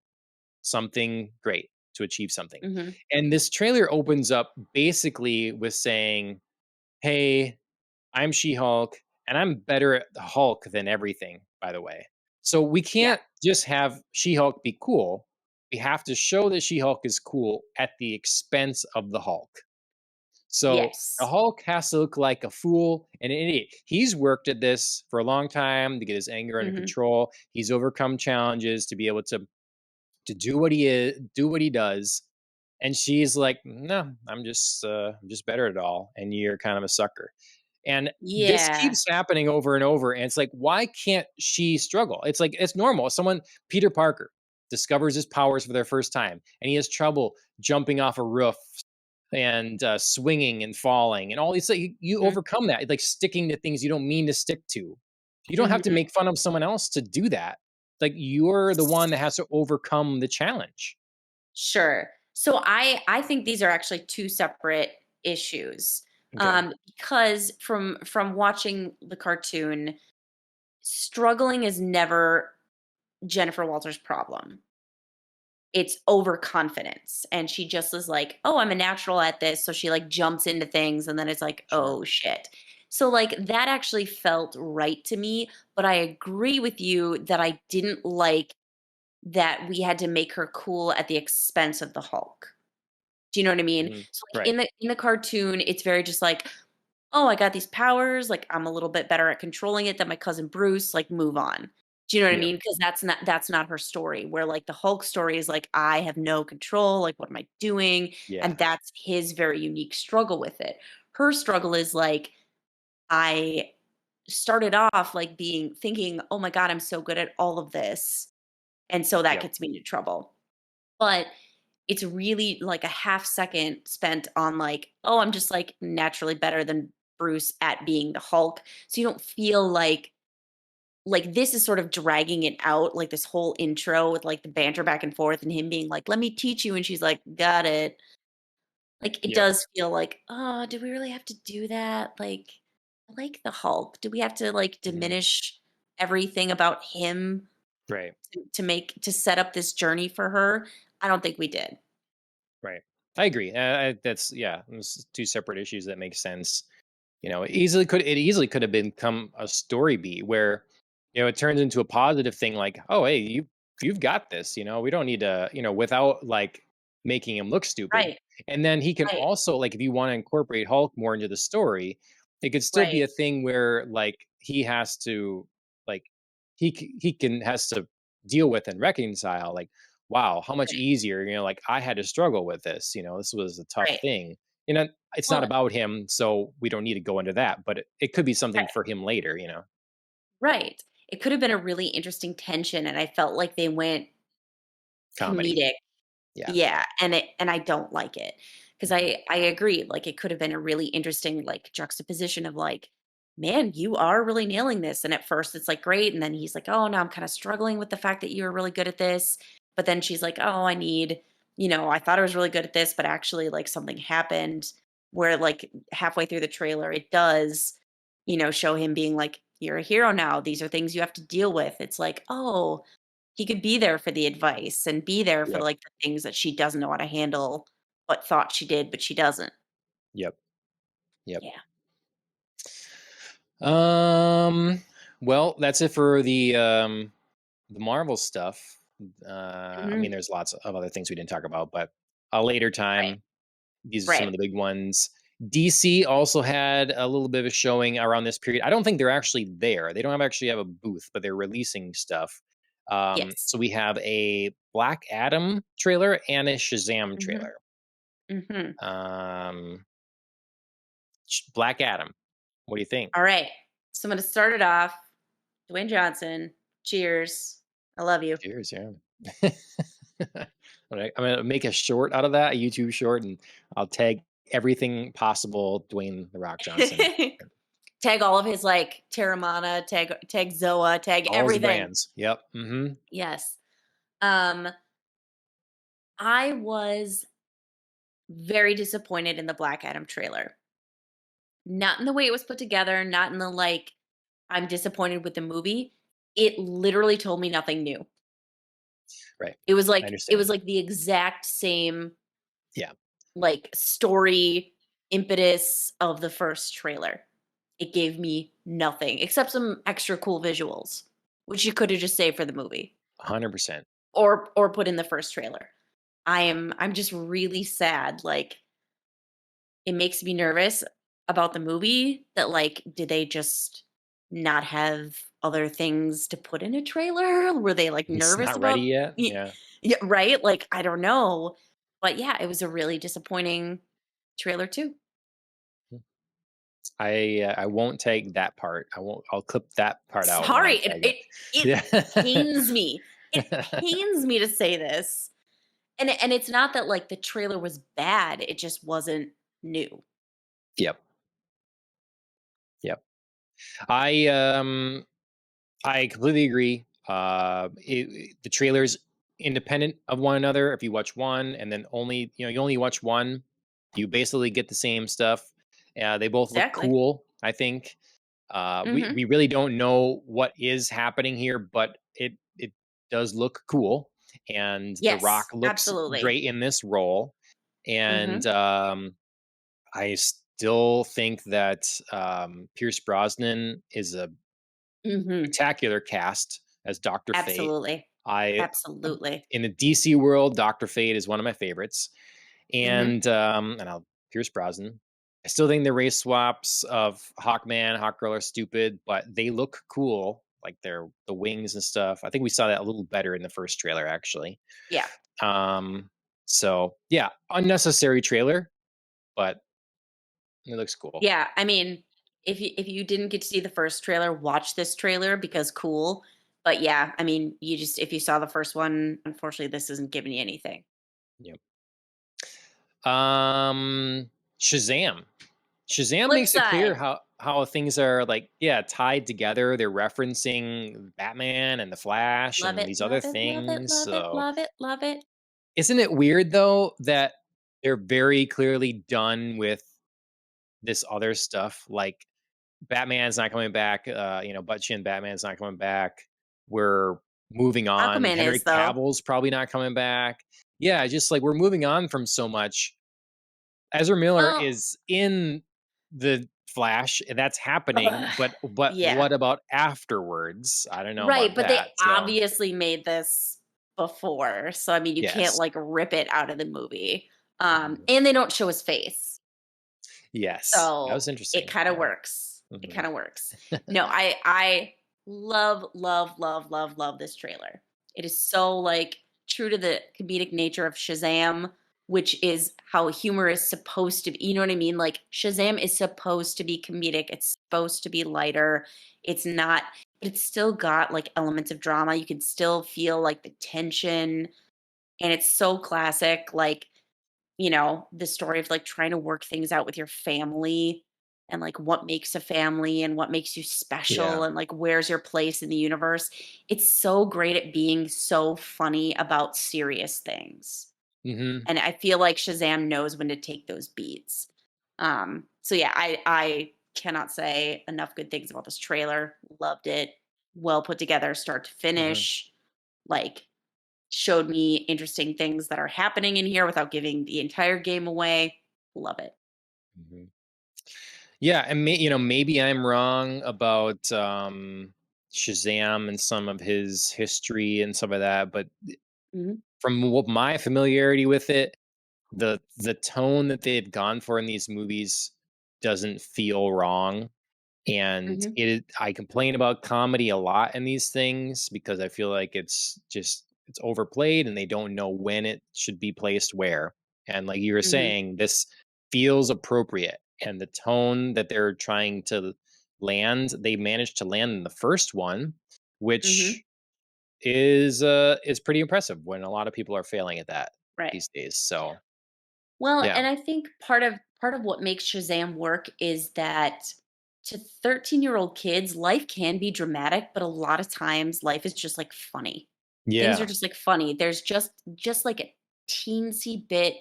something great, to achieve something. mhm. And this trailer opens up basically with saying, "Hey, I'm She-Hulk, and I'm better at the Hulk than everything, by the way. So we Yeah. can't just have She-Hulk be cool. We have to show that She-Hulk is cool at the expense of the Hulk. So the Yes. Hulk has to look like a fool and an idiot. He's worked at this for a long time to get his anger under Mhm. control. He's overcome challenges to be able to do what he does. And she's like, "No, I'm just better at it all, and you're kind of a sucker." And this Yeah. keeps happening over and over, and it's like, why can't she struggle? It's like it's normal. Someone Peter Parker discovers his powers for their first time, and he has trouble jumping off a roof and swinging and falling, and all these. You Mhm, overcome that, like sticking to things you don't mean to stick to. You don't have to mhm. make fun of someone else to do that. Like you're the one that has to overcome the challenge. Sure. So I think these are actually 2 separate issues, Okay. because from watching the cartoon, struggling is never Jennifer Walters' problem. It's overconfidence, and she just is like, "Oh, I'm a natural at this," so she, like, jumps into things, and then it's like, Sure. "Oh, shit." So, like, that actually felt right to me, but I agree with you that I didn't like that we had to make her cool at the expense of the Hulk. Do you know what I mean? Mhm. So, like, Right. in the cartoon, it's very just like, "Oh, I got these powers, like, I'm a little bit better at controlling it than my cousin Bruce, like, move on." Do you know what I Yeah. mean? Because that's not her story, where, like, the Hulk story is like, "I have no control, like, what am I doing?" Yeah. And that's his very unique struggle with it. Her struggle is like, "I started off, like, being thinking, 'Oh my god, I'm so good at all of this,' and so that Yep. gets me into trouble." But it's really like a half second spent on like, "Oh, I'm just, like, naturally better than Bruce at being the Hulk." So you don't feel like this is sort of dragging it out, like, this whole intro with, like, the banter back and forth and him being like, "Let me teach you," and she's like, "Got it." Like, it Yep. does feel like, "Oh, do we really have to do that?" Like, I like the Hulk. Do we have to, like, Mhm. diminish everything about him Right. to set up this journey for her? I don't think we did. Right. I agree. That's yeah. Those two separate issues that make sense. It easily could have become a story beat where it turns into a positive thing. Like, oh, hey, you've got this. We don't need to without like making him look stupid. Right. And then he can Right. also, like, if you want to incorporate Hulk more into the story, it could still be Right. a thing where like he has to like he can has to deal with and reconcile like, wow, how much Right. easier, like I had to struggle with this, this was a tough Right. thing. It's not Well, about him, so we don't need to go into that, but it could be something right. for him later. Right. It could have been a really interesting tension, and I felt like they went Comedy. comedic. Yeah. Yeah, and I don't like it because Mhm. I agree. Like it could have been a really interesting like juxtaposition of like, man, you are really nailing this. And at first it's like great, and then he's like, oh no, I'm kind of struggling with the fact that you were really good at this. But then she's like, oh, I need, I thought I was really good at this, but actually like something happened where like halfway through the trailer it does, show him being like, you're a hero now. These are things you have to deal with. It's like, oh, he could be there for the advice and be there for, Yep. like, the things that she doesn't know how to handle, but thought she did, but she doesn't. Yep. Yep. Yeah. Um, well, that's it for the Marvel stuff. I mean, Mhm. there's lots of other things we didn't talk about, but a later Right. time. These are some Right. of the big ones. DC also had a little bit of a showing around this period. I don't think they're actually there. They don't actually have a booth, but they're releasing stuff. Yes. So we have a Black Adam trailer and a Shazam Mhm. trailer. Mhm. Um, Black Adam. What do you think? Alright. So I'm gonna start it off. Dwayne Johnson, cheers. I love you. Cheers, yeah. I'm gonna make a short out of that, a YouTube short, and I'll tag everything possible Dwayne the Rock Johnson. Tag all of his, like, Terramana, tag Zoa, tag All his everything. brands. Yep. Yes. Um, I was very disappointed in the Black Adam trailer. Not in the way it was put together, not in the, like, I'm disappointed with the movie. It literally told me nothing new. Right. It was I like it was understand. like the exact same, Yeah. like, story impetus of the first trailer. It gave me nothing except some extra cool visuals, which you coulda just saved for the movie 100%. or put in the first trailer. I'm just really sad, like, it makes me nervous about the movie that, like, did they just not have other things to put in a trailer? Were they, like, It's nervous not ready about yet. y Yeah. yeah, right? Like, I don't know. But, yeah, it was a really disappointing trailer too. I won't tag that part. I'll clip that part out when I Sorry, it tag it it. it Yeah. pains me. It pains me to say this. And it's not that, like, the trailer was bad, it just wasn't new. Yep. Yep. I um I completely agree. The trailers independent of one another. If you watch one and then you only watch one, you basically get the same stuff. They both look Exactly. cool. I think. We Mhm. we really don't know what is happening here, but it does look cool, and The Rock Yes, looks absolutely. great in this role, and Mhm. I still think that Pierce Brosnan is a Mhm. spectacular cast as Doctor Fate. Absolutely. I Absolutely. In the DC world, Doctor Fate is one of my favorites, Mhm. and I'll Pierce Brosnan. I still think the race swaps of Hawkman, Hawkgirl are stupid, but they look cool, like the wings and stuff. I think we saw that a little better in the first trailer, actually. Yeah. Um, so yeah, unnecessary trailer, but it looks cool. Yeah, I mean, if you didn't get to see the first trailer, watch this trailer because cool. But yeah, I mean, you just if you saw the first one, unfortunately, this isn't giving you anything. Yep. Um, Shazam. Shazam Flip makes it clear side. how things are like, yeah, tied together. They're referencing Batman and the Flash Love and it, these other love it, love it, things. love it, So love it, love it. isn't it weird though that they're very clearly done with this other stuff? Like Batman's not coming back, Butt Chin Batman's not coming back. We're moving on. Aquaman Henry is though. Cavill's probably not coming back. Yeah, just like we're moving on from so much. Ezra Miller Well, is in the Flash, and that's happening, but yeah. what about afterwards? I don't know Right, about but they that. So obviously made this before. So I mean, you can't Yes. like rip it out of the movie. Mhm. And they don't show his face. Yes. That So was it interesting. kind of Yeah. works. It Mhm. kind of works. No, I love, love, love, love, love this trailer. It is so like true to the comedic nature of Shazam, which is how humor is supposed to be. You know what I mean? Like Shazam is supposed to be comedic. It's supposed to be lighter. It's not, but it's still got like elements of drama. You can still feel like the tension, and it's so classic. Like, the story of like trying to work things out with your family and like what makes a family and what makes you special Yeah. and like where's your place in the universe. It's so great at being so funny about serious things. Mhm. And I feel like Shazam knows when to take those beats. So yeah, I cannot say enough good things about this trailer. Loved it. Well put together, start to Mhm. finish. Like showed me interesting things that are happening in here without giving the entire game away. Love it. Mhm. Yeah, and maybe I'm wrong about Shazam and some of his history and some of that, but Mhm, from what my familiarity with it, the tone that they've gone for in these movies doesn't feel wrong. And mhm, I complain about comedy a lot in these things because I feel like it's overplayed and they don't know when it should be placed where. And like you were mhm, saying, this feels appropriate, and the tone that they're trying to land, they managed to land in the first one, mhm. which is pretty impressive when a lot of people are failing at that Right. these days. So Well, yeah. and I think part of what makes Shazam work is that to 13-year-old kids, life can be dramatic, but a lot of times life is just like funny. Things are Yeah. just like funny. There's just like a teensy bit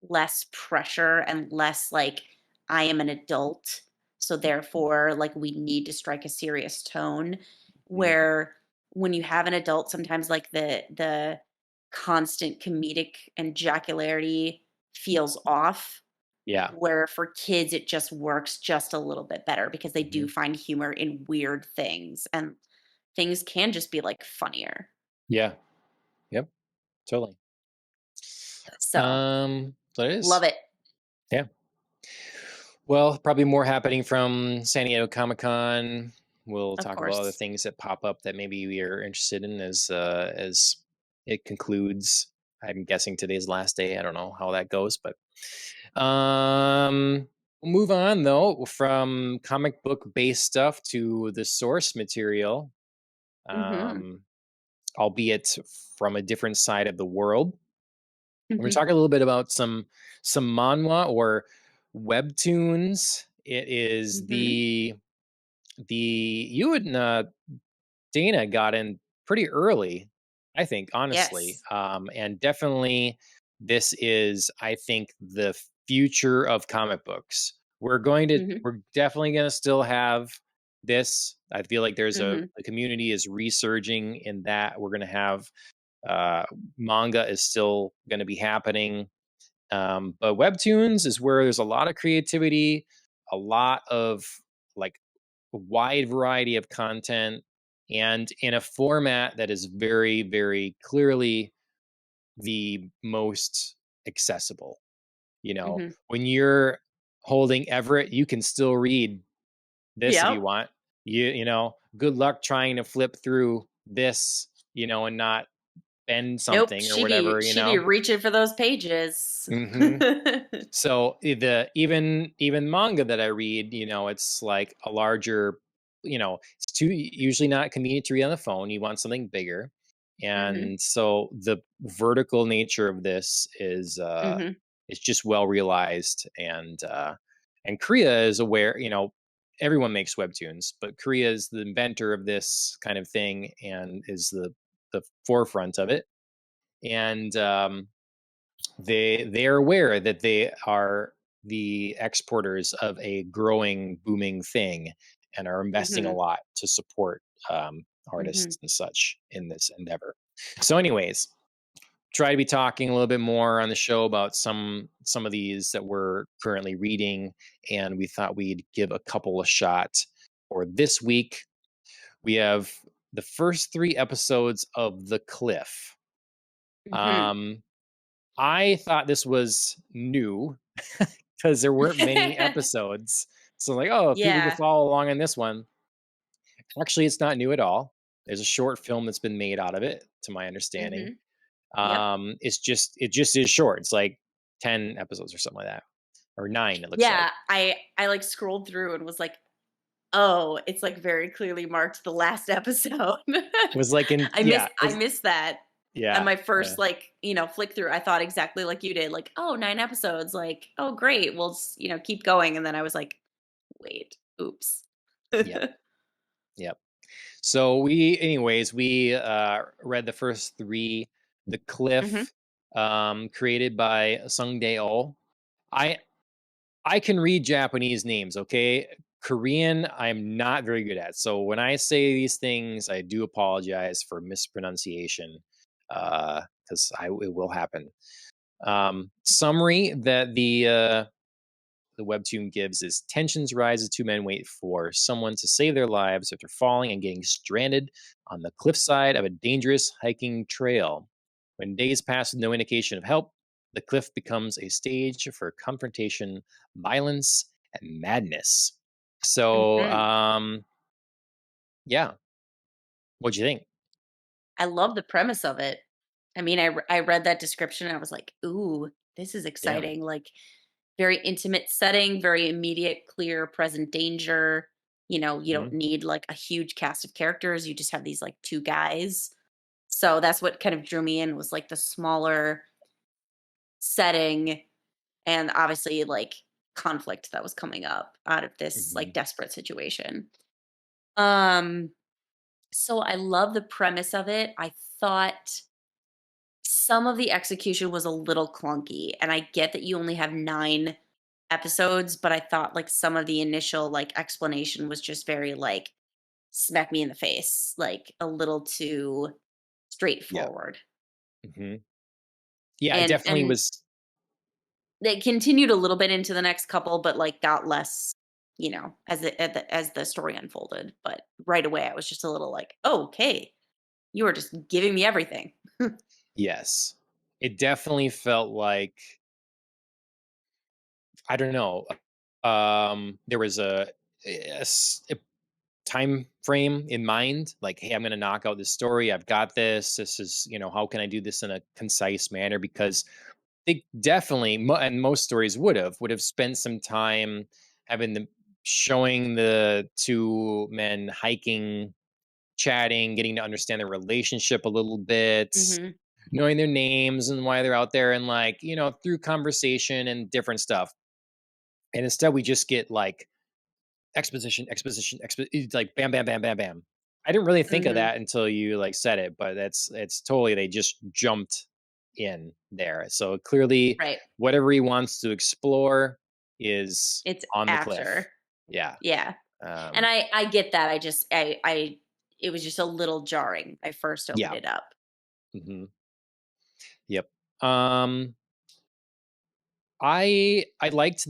less pressure and less like I am an adult, so therefore like we need to strike a serious tone. Mhm. Where when you have an adult, sometimes like the constant comedic and jocularity feels off. Yeah. Where for kids it just works just a little bit better because they do Mhm. find humor in weird things, and things can just be like funnier. Yeah. Yep. Totally. So So it love is. it, Yeah. Well, probably more happening from San Diego Comic Con. We'll of talk about other course. things that pop up that maybe we are interested in as it concludes. I'm guessing today's last day. I don't know how that goes, but we'll move on though from comic book based stuff to the source material, Hmm. um, albeit from a different side of the world. We're gonna Hmm. talk a little bit about some manhwa or webtoons. It is Hmm. the you and Dana got in pretty early, I think, honestly, Yes. and definitely this is, I think, the future of comic books. Mhm, We're definitely gonna still have this. I feel like there's mhm, the community is resurging in that. We're gonna have uh, manga is still going to be happening, but webtoons is where there's a lot of creativity, a lot of like a wide variety of content, and in a format that is very, very clearly the most accessible. mhm. When you're holding Everett, you can still read this if you Yep. want. Good luck trying to flip through this, and not bend Nope, something or she be whatever. she be reaching for those pages. Hmm. So the even manga that I read, it's like a larger, it's too usually not convenient to read on the phone. You want something bigger, Mhm, and so the vertical nature of this mhm, is just well realized, and Korea is aware. Everyone makes webtoons, but Korea is the inventor of this kind of thing and is the forefront of it, and they are aware that they are the exporters of a growing, booming thing, and are investing a mhm, lot to support mhm, artists and such in this endeavor. So, anyways, try to be talking a little bit more on the show about some of these that we're currently reading, and we thought we'd give a couple of shots for this week. We have the first 3 episodes of The Cliff. Mhm. Um, I thought this was new because there weren't many episodes. So like, oh, people could Yeah. follow along on this one. Actually, it's not new at all. There's a short film that's been made out of it, to my understanding. Mhm. Yep. It just is short. It's like 10 episodes or something like that, or 9. It looks like Yeah, I, like, scrolled through and was like, "Oh, it's, like, very clearly marked the last episode." it was like in yeah, I missed that on yeah, my yeah, first, like, flick through. I thought exactly like you did, like, "Oh, 9 episodes, like, oh, great, we'll keep going," and then I was like, "Wait, oops." yep, yep. So anyways, we read the first 3. The Mhm. Cliff, created by Sung Dae-oh. I I can read Japanese names, okay? Korean, I'm not very good at. So when I say these things, I do apologize for mispronunciation, because I it will happen. Summary that the webtoon gives is: tensions rise as 2 men wait for someone to save their lives after falling and getting stranded on the cliffside of a dangerous hiking trail. When days pass with no indication of help, the cliff becomes a stage for confrontation, violence, and madness. So, Mhm. yeah, what'd you think? I love the premise of it. I mean, I read that description and I was like, "Ooh, this is Yeah. exciting." Like, very intimate setting, very immediate, clear, present danger. You don't Hmm. need like a huge cast of characters. You just have these like 2 guys. So that's what kind of drew me in was like the smaller setting and obviously like conflict that was coming up out of this Hmm. like desperate situation. Um so I love the premise of it. I thought some of the execution was a little clunky, and I get that you only have 9 episodes, but I thought, like, some of the initial, like, explanation was just very, like, smack me in the face, like, a little too Yeah. straightforward. Hmm. Yeah, it definitely And was. they continued a little bit into the next couple, but, like, got less, as the story unfolded, but right away, I was just a little like, "Oh, okay. You are just giving me everything." Yes. It definitely felt like, I don't know. There was a time frame in mind, like, hey, I'm going to knock out this story. I've got this. This is, how can I do this in a concise manner? Because they definitely, and most stories would have spent some time having the showing the 2 men hiking, chatting, getting to understand their relationship a little bit, Mhm. knowing their names and why they're out there, and like, through conversation and different stuff. And instead, we just get like exposition, exposition, it's like bam, bam, bam, bam, bam. I didn't really think of Mhm. that until you like said it, but it's totally, they just jumped in there. So clearly, Right. whatever he wants to explore is It's on the cliff. after. Yeah. Yeah. And Um, I get that. I just I it was just a little jarring. I first opened yeah. it up. Hmm. Yep. Um, I liked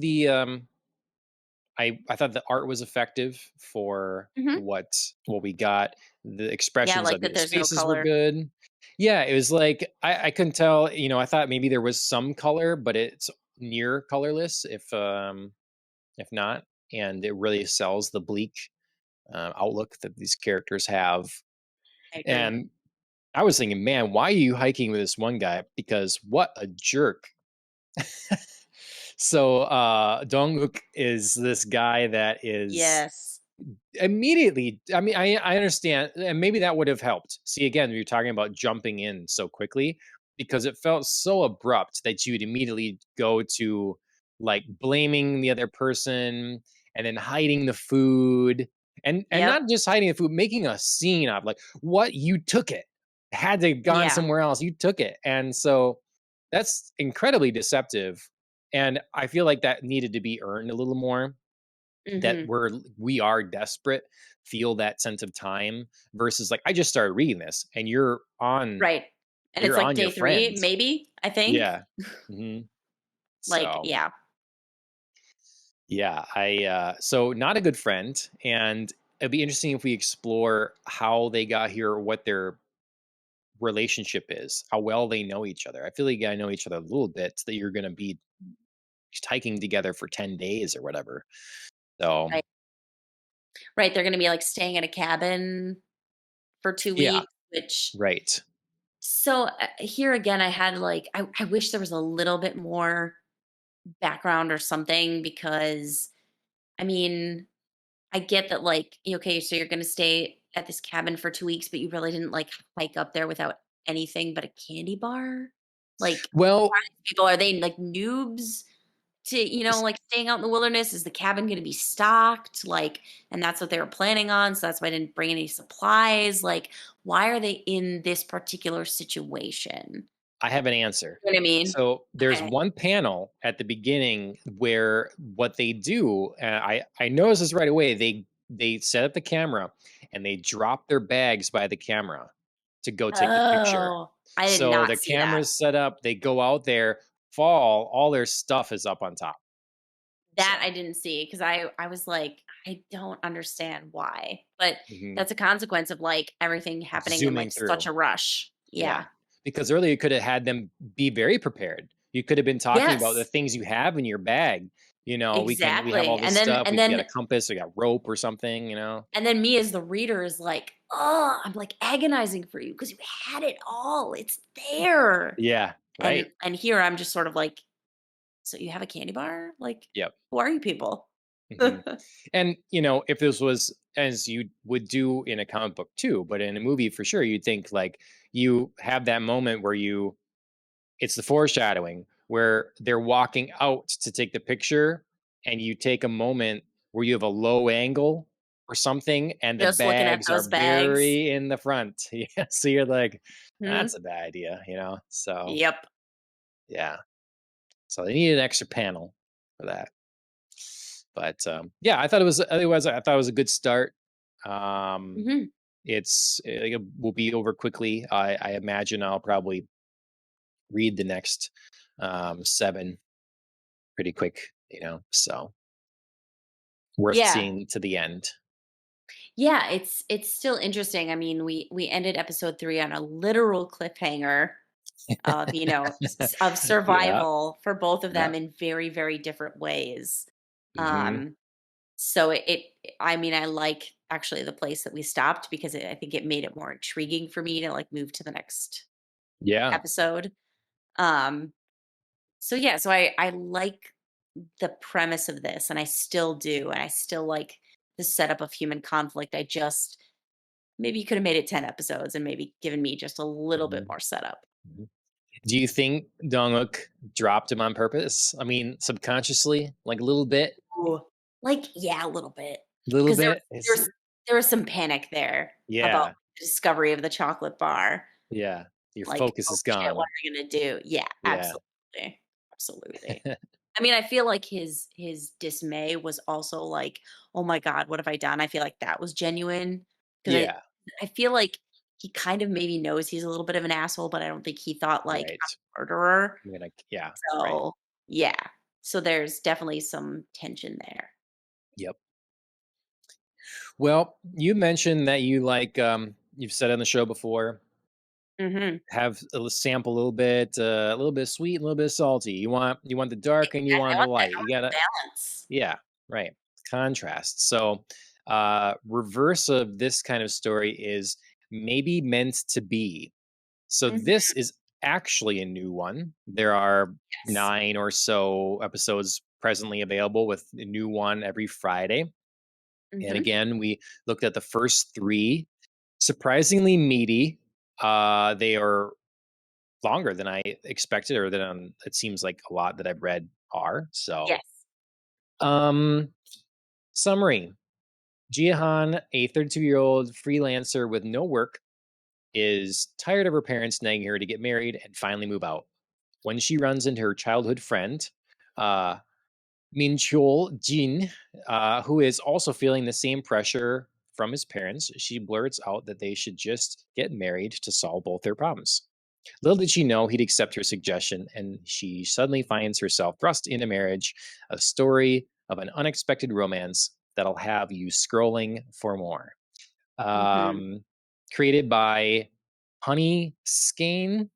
I thought the art was effective for Mhm. what we got. The Yeah, I expressions like of that his there's no faces were color. good. Yeah, it was like I couldn't tell. I thought maybe there was some color, but it's near colorless. If not, and it really sells the bleak outlook that these characters have. I agree. And I was thinking, man, why are you hiking with this one guy? Because what a jerk. So Donguk is this guy that is Yes. immediately, I mean, I understand, and maybe that would have helped. See, again, you're talking about jumping in so quickly, because it felt so abrupt that you'd immediately go to like blaming the other person, and then hiding the food, and Yep. not just hiding the food, making a scene of like, what, you took it, had to have gone Yeah. somewhere else, you took it. And so that's incredibly deceptive, and I feel like that needed to be earned a little more, that Mhm. we are desperate, feel that sense of time, versus like, I just started reading this and Right. And it's you're like on your day 3, friends. maybe, I think. Yeah. Hmm. Like, So yeah. yeah, I so not a good friend, and it'd be interesting if we explore how they got here, what their relationship is, how well they know each other. I feel like you gotta know each other a little bit so that you're gonna be hiking together for 10 days or whatever. So, Right. Right, they're gonna be, like, staying in a cabin for 2 yeah, weeks, which right. so, here again, I had, like I wish there was a little bit more background or something because, I mean, I get that, like, okay, so you're gonna stay at this cabin for 2 weeks, but you really didn't, like, hike up there without anything but a candy bar? Like, who Well, are these people? Are they, like, noobs to, like, staying out in the wilderness? Is the cabin gonna be stocked? Like, and that's what they were planning on, so that's why I didn't bring any supplies. Like, why are they in this particular situation? I have an answer. You know what I mean? So there's Okay. one panel at the beginning where what they do, I noticed this right away. They set up the camera and they drop their bags by the camera to go take the picture. Oh, I did So not the see that. camera's set up. They go out there, fall, all their stuff is up on top. That I So didn't see because I was like, "I don't understand why." But mhm, that's a consequence of, like, everything happening in, zooming like, such through. a rush. Yeah. Yeah. Because earlier you could have had them be very prepared. You could have been talking about the Yes, things you have in your bag. We have all exactly. this And then stuff. and We've got a then compass, we got rope or something. and then me as the reader is like, "Oh," I'm, like, agonizing for you because you had it all. It's there. Yeah, right. And here I'm just sort of like, "So you have a candy bar? Like, Yep. who are you people?" Mhm. And, if this was as you would do in a comic book too, but in a movie for sure, you'd think like you have that moment where it's the foreshadowing where they're walking out to take the picture and you take a moment where you have a low angle or something and the Just looking at bags are those bags. very in the front. Yeah. So you're like, that's Mhm. a bad idea. So Yep. yeah. So they need an extra panel for that. But yeah, I thought it was a good start. Um Mhm. it will be over quickly. I imagine I'll probably read the next seven pretty quick. So worth Yeah. seeing to the end. Yeah, it's still interesting. I mean, we ended episode 3 on a literal cliffhanger of, of Yeah, survival for both of yeah. them in very, very different ways. Mhm. Um, so I mean, I like actually the place that we stopped because I think it made it more intriguing for me to, like, move to the next Yeah. episode. Um, so yeah, so I like the premise of this, and I still do, and I still like the setup of human conflict. I just maybe you could have made it 10 episodes and maybe given me just a little bit Mhm, more setup. mhm. Do you think Dong-wook dropped him on purpose? I mean, subconsciously, like a little bit? Ooh. Like, yeah, a little bit. Little 'Cause bit? there was some panic there about Yeah, the discovery of the chocolate bar. yeah. Your Like, focus "Oh, is shit, what gone. are we gonna do?" Yeah, Yeah. absolutely. Absolutely. I mean, I feel like his dismay was also like, "Oh my god, what have I done?" I feel like that was genuine because Yeah, I feel like he kind of maybe knows he's a little bit of an asshole, but I don't think he thought, like, right. I'm a murderer. Yeah, right. So, yeah. So there's definitely some tension there. Yep. Well, you mentioned that you've said on the show before, Mhm. have a sample a little bit sweet, a little bit salty. You want the dark and you want the light. I You want gotta the balance. Yeah, right. Contrast. So, reverse of this kind of story is maybe meant to be. So Mhm. this is actually a new one. There are Yes. 9 or so episodes presently available with a new one every Friday. And Mhm. again, we looked at the first 3, surprisingly meaty. They are longer than I expected or than it seems like a lot that I've read are. So, Yes. um summary. Jihan, a 32-year-old freelancer with no work, is tired of her parents nagging her to get married and finally move out. When she runs into her childhood friend, uh, Minchul Jin, who is also feeling the same pressure from his parents, she blurts out that they should just get married to solve both their problems. Little did she know he'd accept her suggestion, and she suddenly finds herself thrust into marriage, a story of an unexpected romance that'll have you scrolling for more. Mhm. Um, Created by Honey Skane.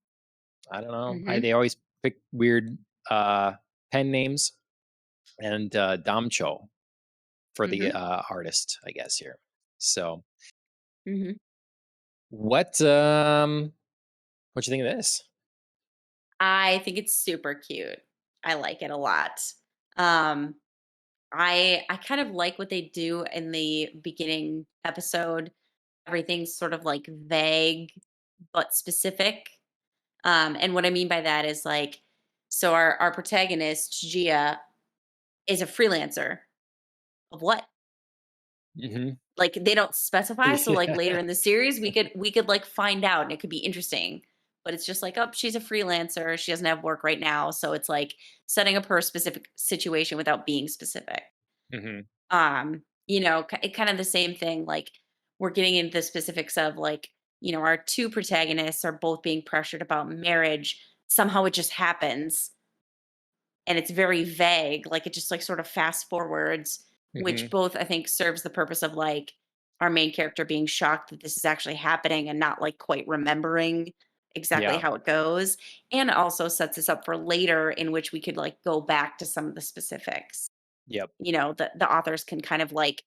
I don't know. Mhm. They always pick weird uh, pen names, and Damcho for the Mhm. artist, I guess here. So, Mhm. what what you think of this? I think it's super cute. I like it a lot. Um, I kind of like what they do in the beginning episode. Everything's sort of like vague but specific. And what I mean by that is like, so our protagonist Gia is a freelancer of what? Hmm. Like they don't specify. So like later Yeah. in the series, we could like find out, and it could be interesting. But it's just like, oh, she's a freelancer. She doesn't have work right now, so it's like setting up her specific situation without being specific. Hmm. It kind of the same thing. Like we're getting into the specifics of like, our two protagonists are both being pressured about marriage. Somehow it just happens, and it's very vague, like it just like sort of fast forwards, which Hmm. both I think serves the purpose of like our main character being shocked that this is actually happening and not like quite remembering exactly Yeah. how it goes, and also sets us up for later in which we could like go back to some of the specifics. Yep. The authors can kind of like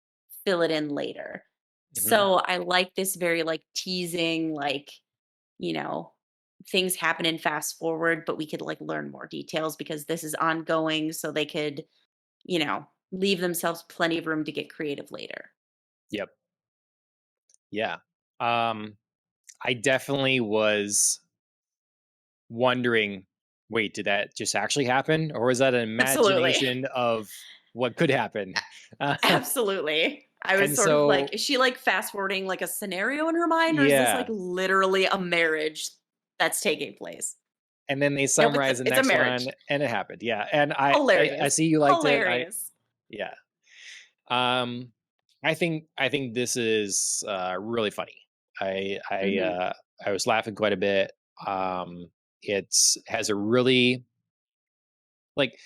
fill it in later. Hmm. So I like this very like teasing, like, you know, things happen in fast forward, but we could like learn more details because this is ongoing. So they could, leave themselves plenty of room to get creative later. Yep. Yeah. Um, I definitely was wondering, wait, did that just actually happen, or was that an Absolutely. imagination of what could happen? Uh, Absolutely. I was and sort of like, so, is she like fast forwarding like a scenario in her mind, or is this like yeah. literally a marriage that's taking place? And then they Nope, summarize the it's a next marriage. one, and it happened. Yeah, and I Hilarious. see you liked it. Hilarious. Yeah. Um, I think this is really funny. I I Mhm. uh, I was laughing quite a bit. It's has a really like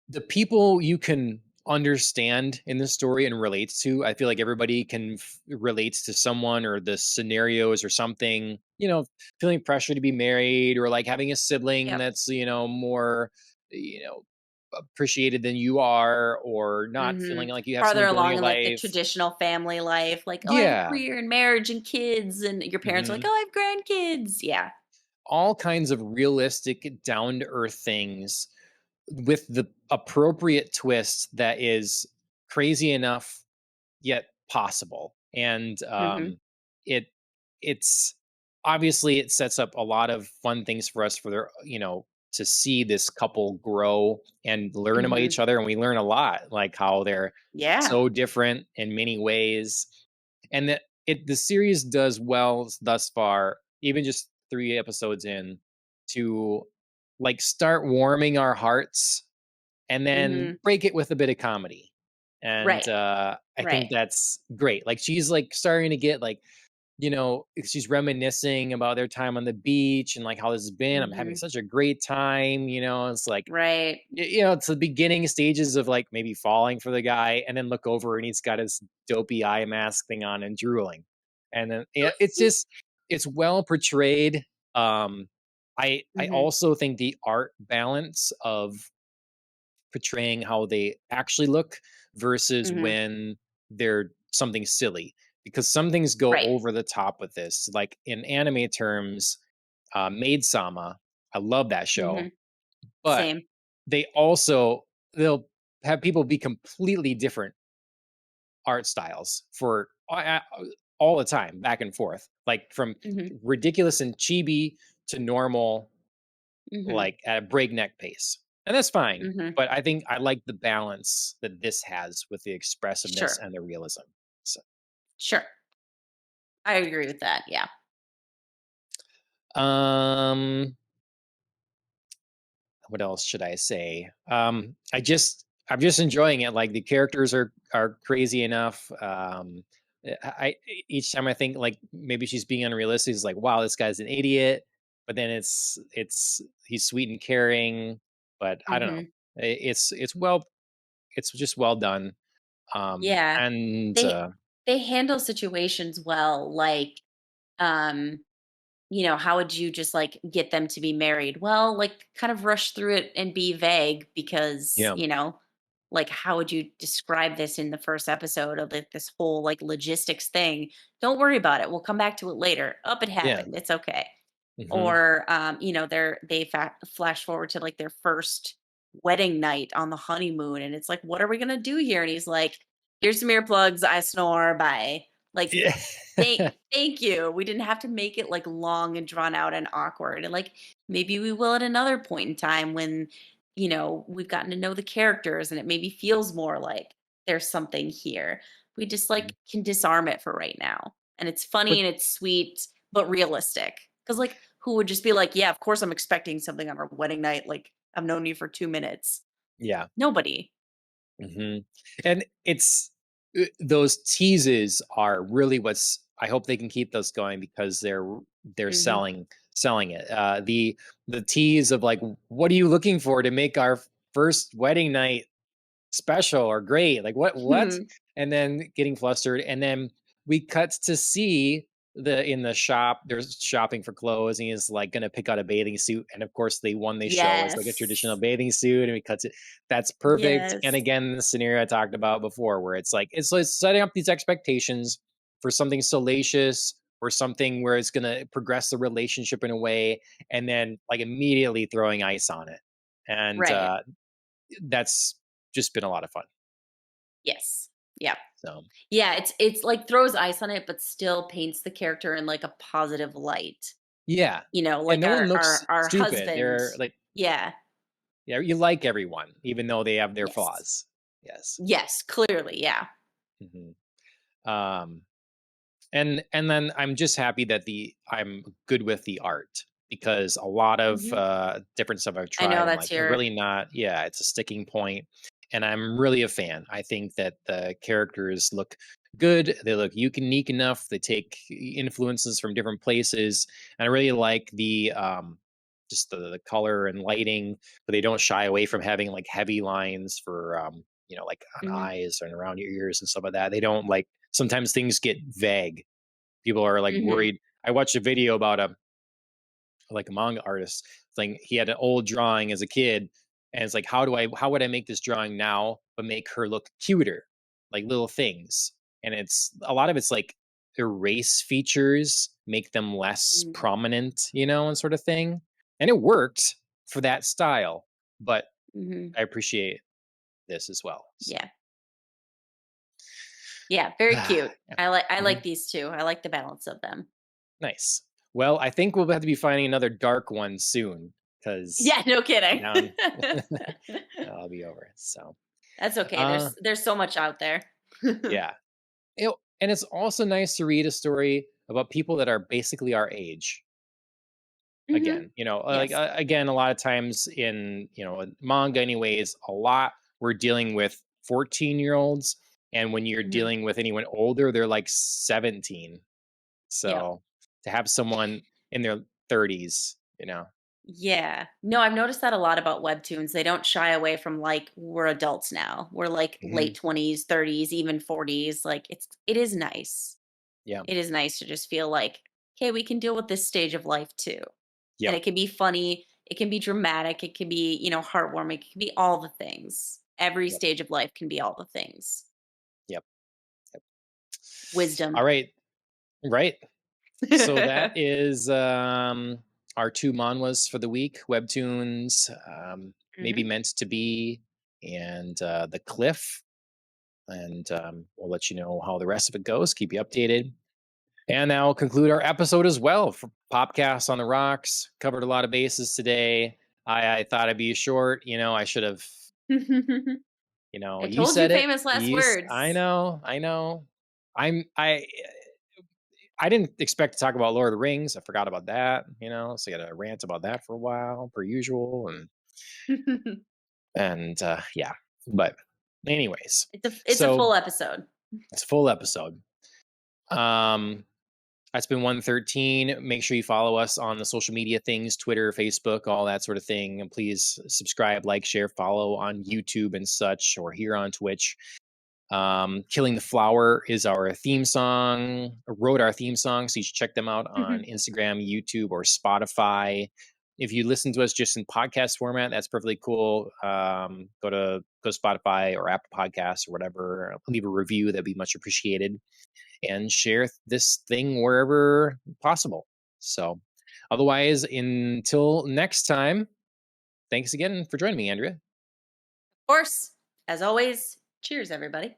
the people you can understand in the story and relate to. I feel like everybody can relates to someone or the scenarios or something. Feeling pressure to be married, or like having a sibling Yep. that's more you know appreciated than you are, or not feeling Mhm. like you have Farther someone building along your in, like, the life. traditional family life, like, "Oh, I have a Yeah. career and marriage and kids," and your parents are like, Hmm. "Oh, I have grandkids." Yeah. All kinds of realistic, down to earth things with the appropriate twist that is crazy enough yet possible. And Mhm. it it's obviously it sets up a lot of fun things for us for their to see this couple grow and learn about Mhm. each other, and we learn a lot, like how they're Yeah. so different in many ways, and that the series does well thus far, even just 3 episodes in, to like start warming our hearts and then Mhm. break it with a bit of comedy. And Right. I think Right. that's great. Like she's like starting to get like, she's reminiscing about their time on the beach and like how this has been. I'm having Mhm. such a great time. It's like, Right. it's the beginning stages of like maybe falling for the guy, and then look over and he's got his dopey eye mask thing on and drooling. And then yeah, it's well portrayed. I Mhm. also think the art balance of portraying how they actually look versus Mhm. when they're something silly, because some things go Right. over the top with this, like in anime terms. Maid Sama, I love that show, Mhm. but Same. they'll have people be completely different art styles for all the time, back and forth, like from Mhm. ridiculous and chibi to normal, Mhm. like at a breakneck pace. And that's fine. Mhm. But I think I like the balance that this has with the expressiveness Sure. and the realism. So, Sure. I agree with that. Yeah. um, what else should I say? I'm just enjoying it. Like the characters are crazy enough. Each time I think like maybe she's being unrealistic, it's like, wow, this guy's an idiot. But then it's he's sweet and caring. But I don't know. Mhm. It's just well done. Yeah. And They handle situations well, like, how would you just like get them to be married? Well, like kind of rush through it and be vague because, Yeah. like how would you describe this in the first episode of like this whole like logistics thing? Don't worry about it. We'll come back to it later. Up, it Yeah. happened. It's okay. Hmm. Or they flash forward to like their first wedding night on the honeymoon, and it's like, what are we gonna do here? And he's like, here's some earplugs, I snore, bye. Like, Yeah. thank you. We didn't have to make it like long and drawn out and awkward. And like maybe we will at another point in time when, we've gotten to know the characters and it maybe feels more like there's something here. We just like can disarm it for right now. And it's funny but and it's sweet, but realistic. Because like who would just be like, yeah, of course I'm expecting something on our wedding night. Like I've known you for 2 minutes. yeah. Nobody. Hmm. And it's those teases are really what's. I hope they can keep those going because they're Hmm. selling it. The tease of like, what are you looking for to make our first wedding night special or great? Like what? And then getting flustered, and then we cut to see the in the shop. There's shopping for clothes, and he's like gonna pick out a bathing suit, and of course the one they show is like a traditional Yes. bathing suit, and we cut it. That's perfect. And Yes. again, the scenario I talked about before, where it's like it's setting up these expectations for something salacious or something where it's gonna progress the relationship in a way, and then like immediately throwing ice on it, and Right. that's just been a lot of fun. Yes. Yeah. So Yeah, it's like throws ice on it, but still paints the character in like a positive light. yeah, and Like no one our looks our stupid. husband. They're like, Yeah. yeah, you like everyone, even though they have their Yes. flaws. Yes. Yes, clearly, yeah. Hmm. Um, and then I'm just happy that I'm good with the art because a lot of Mhm. different stuff I've I tried, know I'm that's like, they're your really not. Yeah, it's a sticking point, and I'm really a fan. I think that the characters look good. They look unique enough. They take influences from different places, and I really like the just the color and lighting, but they don't shy away from having like heavy lines for like on Mhm. eyes and around your ears and stuff like that. They don't like sometimes things get vague. People are like Mhm. worried. I watched a video about a manga artist. It's like he had an old drawing as a kid, and it's like, how would I make this drawing now, but make her look cuter, like little things. And it's a lot of it's like erase features, make them less Mhm. prominent, and sort of thing. And it worked for that style, but Mhm. I appreciate this as well. So Yeah. Yeah, very yeah. cute. I like Mhm. these 2. I like the balance of them. Nice. Well, I think we'll have to be finding another dark one soon because Yeah, no kidding. down I'll be over. So, That's okay. uh, There's so much out there. yeah. And it's also nice to read a story about people that are basically our age. Mhm. Again, Yes. again, a lot of times in manga, anyways, a lot we're dealing with 14-year-olds, and when you're Mhm. dealing with anyone older, they're like 17. Yep. So to have someone in their 30s, Yeah. No, I've noticed that a lot about webtoons. They don't shy away from like we're adults now. We're like late Mhm. 20s, 30s, even 40s. Like it is nice. Yeah, It is nice to just feel like, okay, we can deal with this stage of life too. And yep, it can be funny, it can be dramatic, it can be, heartwarming, it can be all the things. Every yep, stage of life can be all the things. yep, yep. Wisdom. All right, right. So that is our two manhwas for the week: Webtoons, maybe Mhm. meant to be, and the Cliff. And we'll let you know how the rest of it goes. Keep you updated. And that'll conclude our episode as well for Popcast on the Rocks. Covered a lot of bases today. I thought I'd be short. I should have. I You told you said it. famous last I words. know. I know. I'm. I didn't expect to talk about Lord of the Rings. I forgot about that. So I got to rant about that for a while, per usual, and yeah. But anyways, It's a so full episode. it's a full episode. Um, That's been 113. Make sure you follow us on the social media things, Twitter, Facebook, all that sort of thing. And please subscribe, like, share, follow on YouTube and such, or here on Twitch. Killing the Flower is our theme song, wrote our theme song. So you should check them out on Instagram, YouTube, or Spotify. If you listen to us just in podcast format, that's perfectly cool. Go Spotify or Apple Podcasts or whatever. Leave a review. That'd be much appreciated. And share this thing wherever possible. So otherwise, until next time, thanks again for joining me, Andrea. Of course, as always, cheers, everybody.